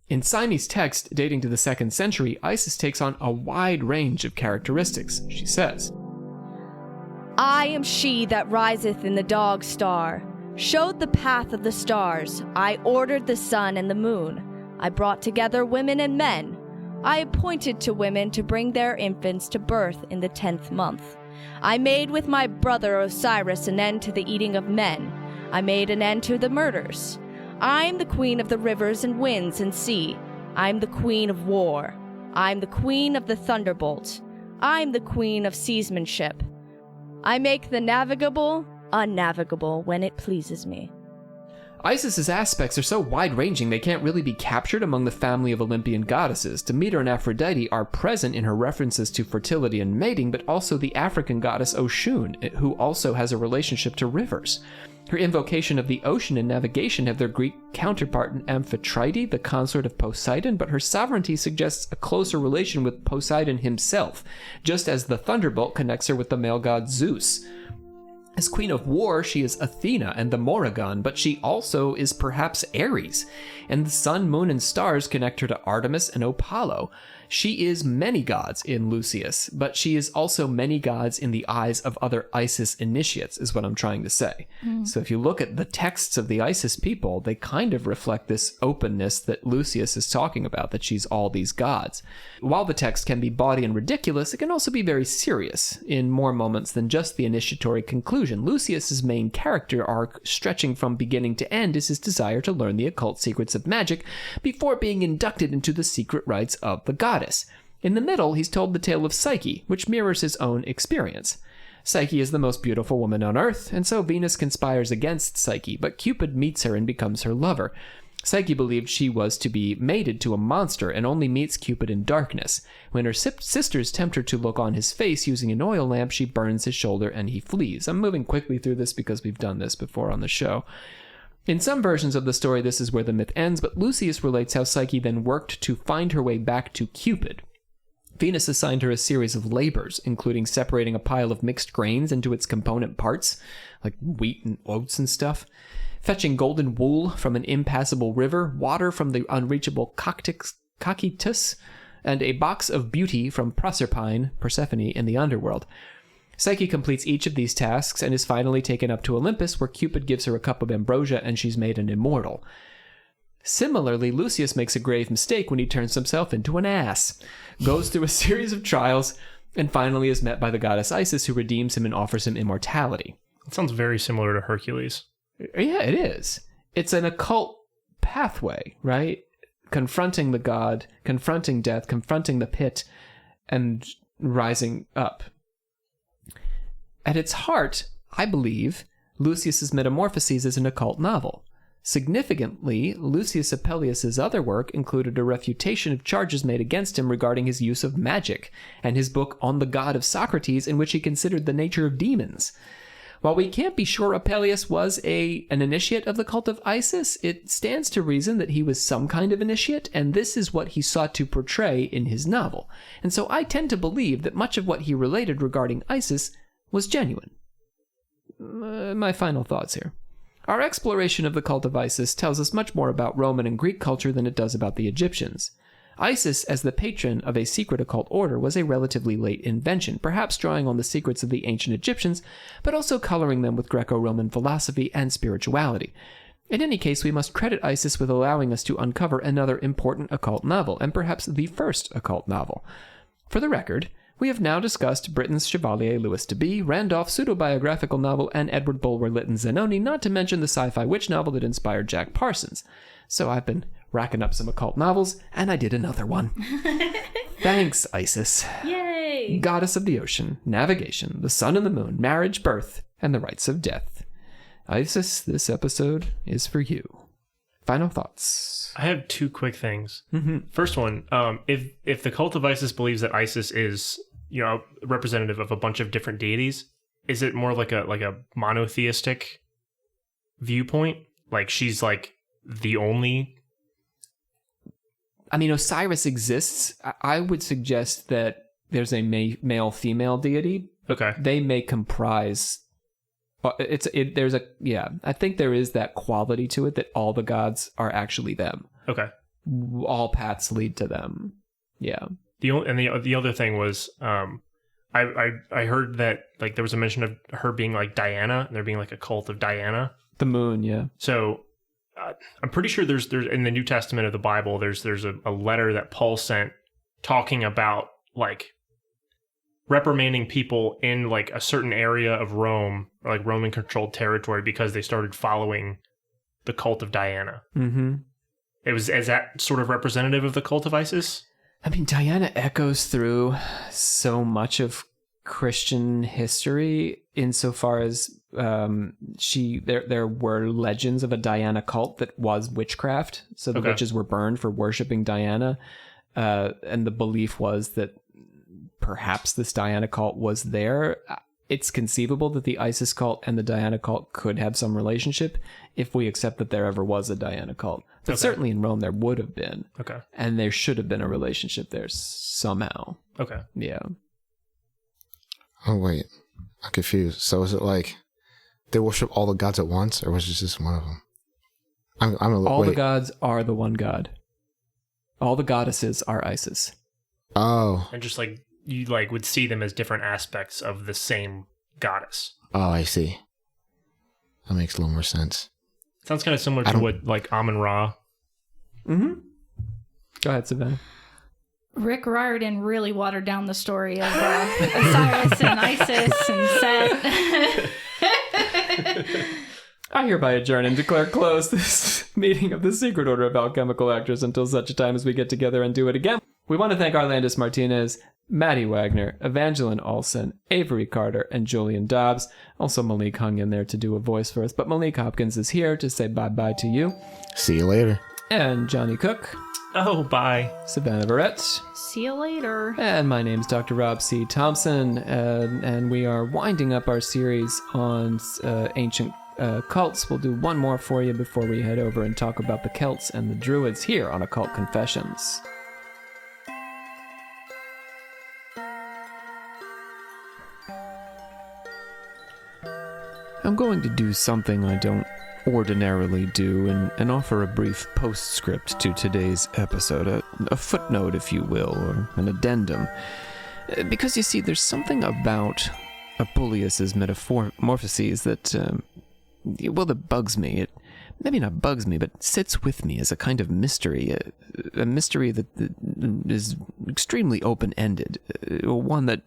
In Cyme's text, dating to the 2nd century, Isis takes on a wide range of characteristics. She says, I am she that riseth in the dog star, showed the path of the stars. I ordered the sun and the moon. I brought together women and men. I appointed to women to bring their infants to birth in the 10th month. I made with my brother Osiris an end to the eating of men. I made an end to the murders. I am the queen of the rivers and winds and sea. I am the queen of war. I am the queen of the thunderbolt. I am the queen of seamanship. I make the navigable unnavigable when it pleases me. Isis's aspects are so wide-ranging they can't really be captured among the family of Olympian goddesses. Demeter and Aphrodite are present in her references to fertility and mating, but also the African goddess Oshun, who also has a relationship to rivers. Her invocation of the ocean and navigation have their Greek counterpart in Amphitrite, the consort of Poseidon, but her sovereignty suggests a closer relation with Poseidon himself, just as the thunderbolt connects her with the male god Zeus. As Queen of War, she is Athena and the Morrigan, but she also is perhaps Ares, and the sun, moon, and stars connect her to Artemis and Apollo. She is many gods in Lucius, but she is also many gods in the eyes of other Isis initiates, is what I'm trying to say. So if you look at the texts of the Isis people, they kind of reflect this openness that Lucius is talking about, that she's all these gods. While the text can be bawdy and ridiculous, it can also be very serious in more moments than just the initiatory conclusion. Lucius's main character arc, stretching from beginning to end, is his desire to learn the occult secrets of magic before being inducted into the secret rites of the goddess. In the middle, he's told the tale of Psyche, which mirrors his own experience. Psyche is the most beautiful woman on earth, and so Venus conspires against Psyche, but Cupid meets her and becomes her lover. Psyche believed she was to be mated to a monster and only meets Cupid in darkness. When her sisters tempt her to look on his face using an oil lamp, she burns his shoulder and he flees. I'm moving quickly through this because we've done this before on the show. In some versions of the story, this is where the myth ends, but Lucius relates how Psyche then worked to find her way back to Cupid. Venus assigned her a series of labors, including separating a pile of mixed grains into its component parts, like wheat and oats and stuff, fetching golden wool from an impassable river, water from the unreachable Cocytus, and a box of beauty from Proserpine, Persephone, in the underworld. Psyche completes each of these tasks and is finally taken up to Olympus, where Cupid gives her a cup of ambrosia and she's made an immortal. Similarly, Lucius makes a grave mistake when he turns himself into an ass, goes through a series of trials, and finally is met by the goddess Isis, who redeems him and offers him immortality. It sounds very similar to Hercules. Yeah, it is. It's an occult pathway, right? Confronting the god, confronting death, confronting the pit, and rising up. At its heart, I believe, Lucius's Metamorphoses is an occult novel. Significantly, Lucius Apellius's other work included a refutation of charges made against him regarding his use of magic, and his book On the God of Socrates, in which he considered the nature of demons. While we can't be sure Apellius was an initiate of the cult of Isis, it stands to reason that he was some kind of initiate, and this is what he sought to portray in his novel. And so I tend to believe that much of what he related regarding Isis was genuine. My final thoughts here. Our exploration of the cult of Isis tells us much more about Roman and Greek culture than it does about the Egyptians. Isis, as the patron of a secret occult order, was a relatively late invention, perhaps drawing on the secrets of the ancient Egyptians, but also coloring them with Greco-Roman philosophy and spirituality. In any case, we must credit Isis with allowing us to uncover another important occult novel, and perhaps the first occult novel. For the record, we have now discussed Britain's Chevalier Louis de B, Randolph's pseudo-biographical novel, and Edward Bulwer Lytton's Zanoni, not to mention the sci-fi witch novel that inspired Jack Parsons. So I've been racking up some occult novels, and I did another one. Thanks, Isis. Yay! Goddess of the ocean, navigation, the sun and the moon, marriage, birth, and the rites of death. Isis, this episode is for you. Final thoughts. I have two quick things. Mm-hmm. First one, if the cult of Isis believes that Isis is, representative of a bunch of different deities, is it more like a monotheistic viewpoint? Like she's like the only? I mean, Osiris exists. I would suggest that there's a male-female deity. Okay. They may comprise. I think there is that quality to it that all the gods are actually them. Okay. All paths lead to them. Yeah. The other thing was, I heard that like there was a mention of her being like Diana, and there being like a cult of Diana. The moon, yeah. So I'm pretty sure there's in the New Testament of the Bible, there's a letter that Paul sent talking about like reprimanding people in like a certain area of Rome, or like Roman controlled territory, because they started following the cult of Diana. Mm-hmm. Is that sort of representative of the cult of Isis? I mean, Diana echoes through so much of Christian history insofar as there were legends of a Diana cult that was witchcraft. So the witches were burned for worshiping Diana. And the belief was that perhaps this Diana cult was there. It's conceivable that the Isis cult and the Diana cult could have some relationship if we accept that there ever was a Diana cult. But certainly in Rome there would have been. Okay. And there should have been a relationship there somehow. Okay. Yeah. Oh, wait. I'm confused. So is it like they worship all the gods at once, or was it just one of them? All the gods are the one god. All the goddesses are Isis. Oh. And just like you like would see them as different aspects of the same goddess. Oh, I see. That makes a little more sense. Sounds kind of similar to what like Amun-Ra. Mm-hmm. Go ahead, Savannah. Rick Riordan really watered down the story of Osiris and Isis and Set. I hereby adjourn and declare closed this meeting of the Secret Order of Alchemical Actors until such a time as we get together and do it again. We want to thank Arlandis Martinez, Maddie Wagner, Evangeline Olsen, Avery Carter, and Julian Dobbs. Also, Malik hung in there to do a voice for us, but Malik Hopkins is here to say bye-bye to you. See you later. And Johnny Cook. Oh, bye. Savannah Barrett. See you later. And my name's Dr. Rob C. Thompson, and we are winding up our series on ancient cults. We'll do one more for you before we head over and talk about the Celts and the Druids here on Occult Confessions. I'm going to do something I don't ordinarily do and offer a brief postscript to today's episode, a footnote, if you will, or an addendum. Because you see, there's something about Apuleius's metamorphoses that, that bugs me. It maybe not bugs me, but sits with me as a kind of mystery, a mystery that is extremely open-ended, one that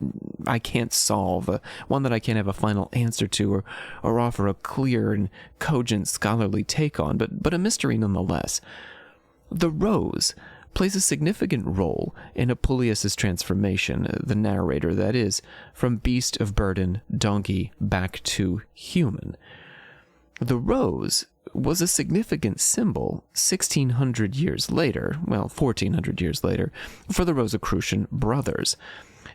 I can't solve, one that I can't have a final answer to or offer a clear and cogent scholarly take on, but a mystery nonetheless. The rose plays a significant role in Apuleius's transformation, the narrator, that is, from beast of burden, donkey, back to human. The rose was a significant symbol 1,600 years later, 1,400 years later, for the Rosicrucian brothers.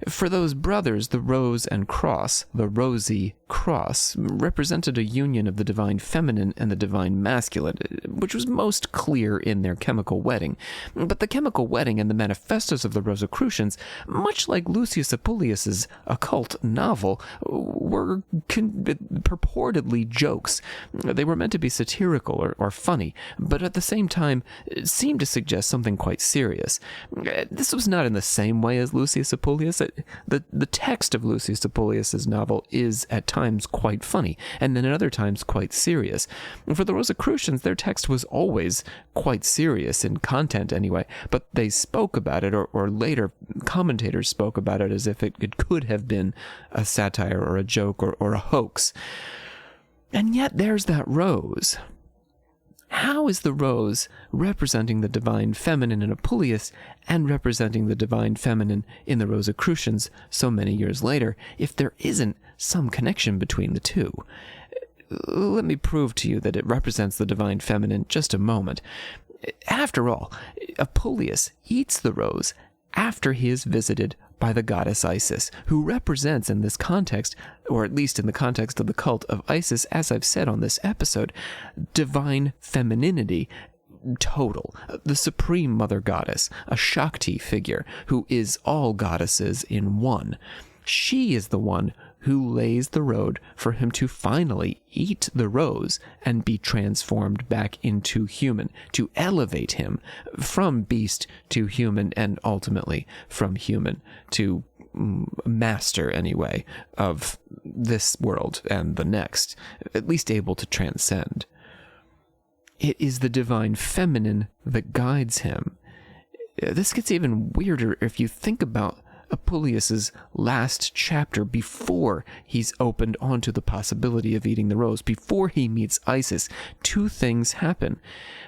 For those brothers, the rose and cross, the rosy cross, represented a union of the divine feminine and the divine masculine, which was most clear in their chemical wedding. But the chemical wedding and the manifestos of the Rosicrucians, much like Lucius Apuleius's occult novel, were purportedly jokes. They were meant to be satirical or funny, but at the same time seemed to suggest something quite serious. This was not in the same way as Lucius Apuleius. The text of Lucius Apuleius's novel is at times quite funny, and then at other times quite serious. For the Rosicrucians, their text was always quite serious in content anyway, but they spoke about it, or later commentators spoke about it as if it could have been a satire or a joke or a hoax. And yet there's that rose. How is the rose representing the divine feminine in Apuleius and representing the divine feminine in the Rosicrucians so many years later, if there isn't some connection between the two? Let me prove to you that it represents the divine feminine just a moment. After all, Apuleius eats the rose after he is visited by the goddess Isis, who represents in this context, or at least in the context of the cult of Isis, as I've said on this episode, divine femininity total, the supreme mother goddess, a Shakti figure who is all goddesses in one. She is the one who lays the road for him to finally eat the rose and be transformed back into human, to elevate him from beast to human, and ultimately from human to master, anyway, of this world and the next, at least able to transcend. It is the divine feminine that guides him. This gets even weirder if you think about Apuleius's last chapter before he's opened onto the possibility of eating the rose, before he meets Isis. Two things happen.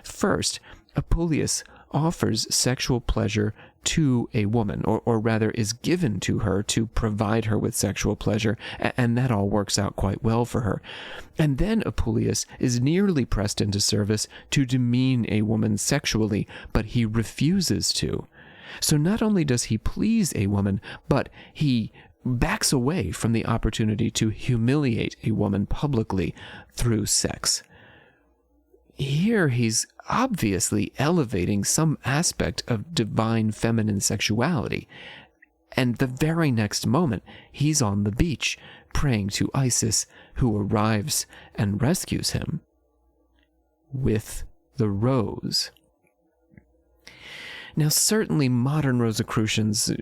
First, Apuleius offers sexual pleasure to a woman, or rather is given to her to provide her with sexual pleasure, and that all works out quite well for her. And then Apuleius is nearly pressed into service to demean a woman sexually, but he refuses to. So not only does he please a woman, but he backs away from the opportunity to humiliate a woman publicly through sex. Here he's obviously elevating some aspect of divine feminine sexuality, and the very next moment he's on the beach praying to Isis, who arrives and rescues him with the rose. Now, certainly modern Rosicrucians,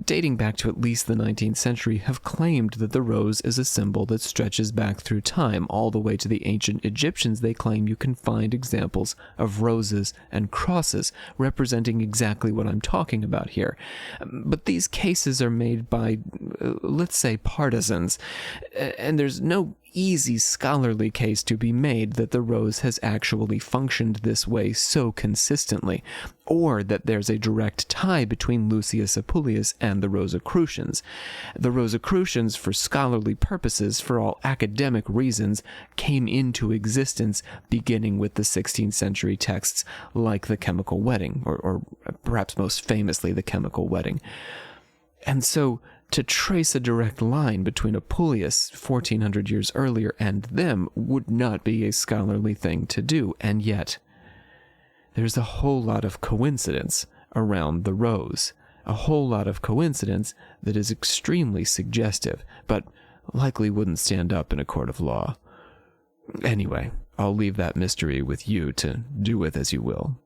dating back to at least the 19th century, have claimed that the rose is a symbol that stretches back through time. All the way to the ancient Egyptians, they claim you can find examples of roses and crosses representing exactly what I'm talking about here. But these cases are made by, let's say, partisans, and there's no easy scholarly case to be made that the rose has actually functioned this way so consistently, or that there's a direct tie between Lucius Apuleius and the Rosicrucians. The Rosicrucians, for scholarly purposes, for all academic reasons, came into existence beginning with the 16th century texts like the Chemical Wedding, or perhaps most famously the Chemical Wedding. And so, to trace a direct line between Apuleius 1400 years earlier and them would not be a scholarly thing to do, and yet there's a whole lot of coincidence around the rose, a whole lot of coincidence that is extremely suggestive, but likely wouldn't stand up in a court of law. Anyway, I'll leave that mystery with you to do with as you will.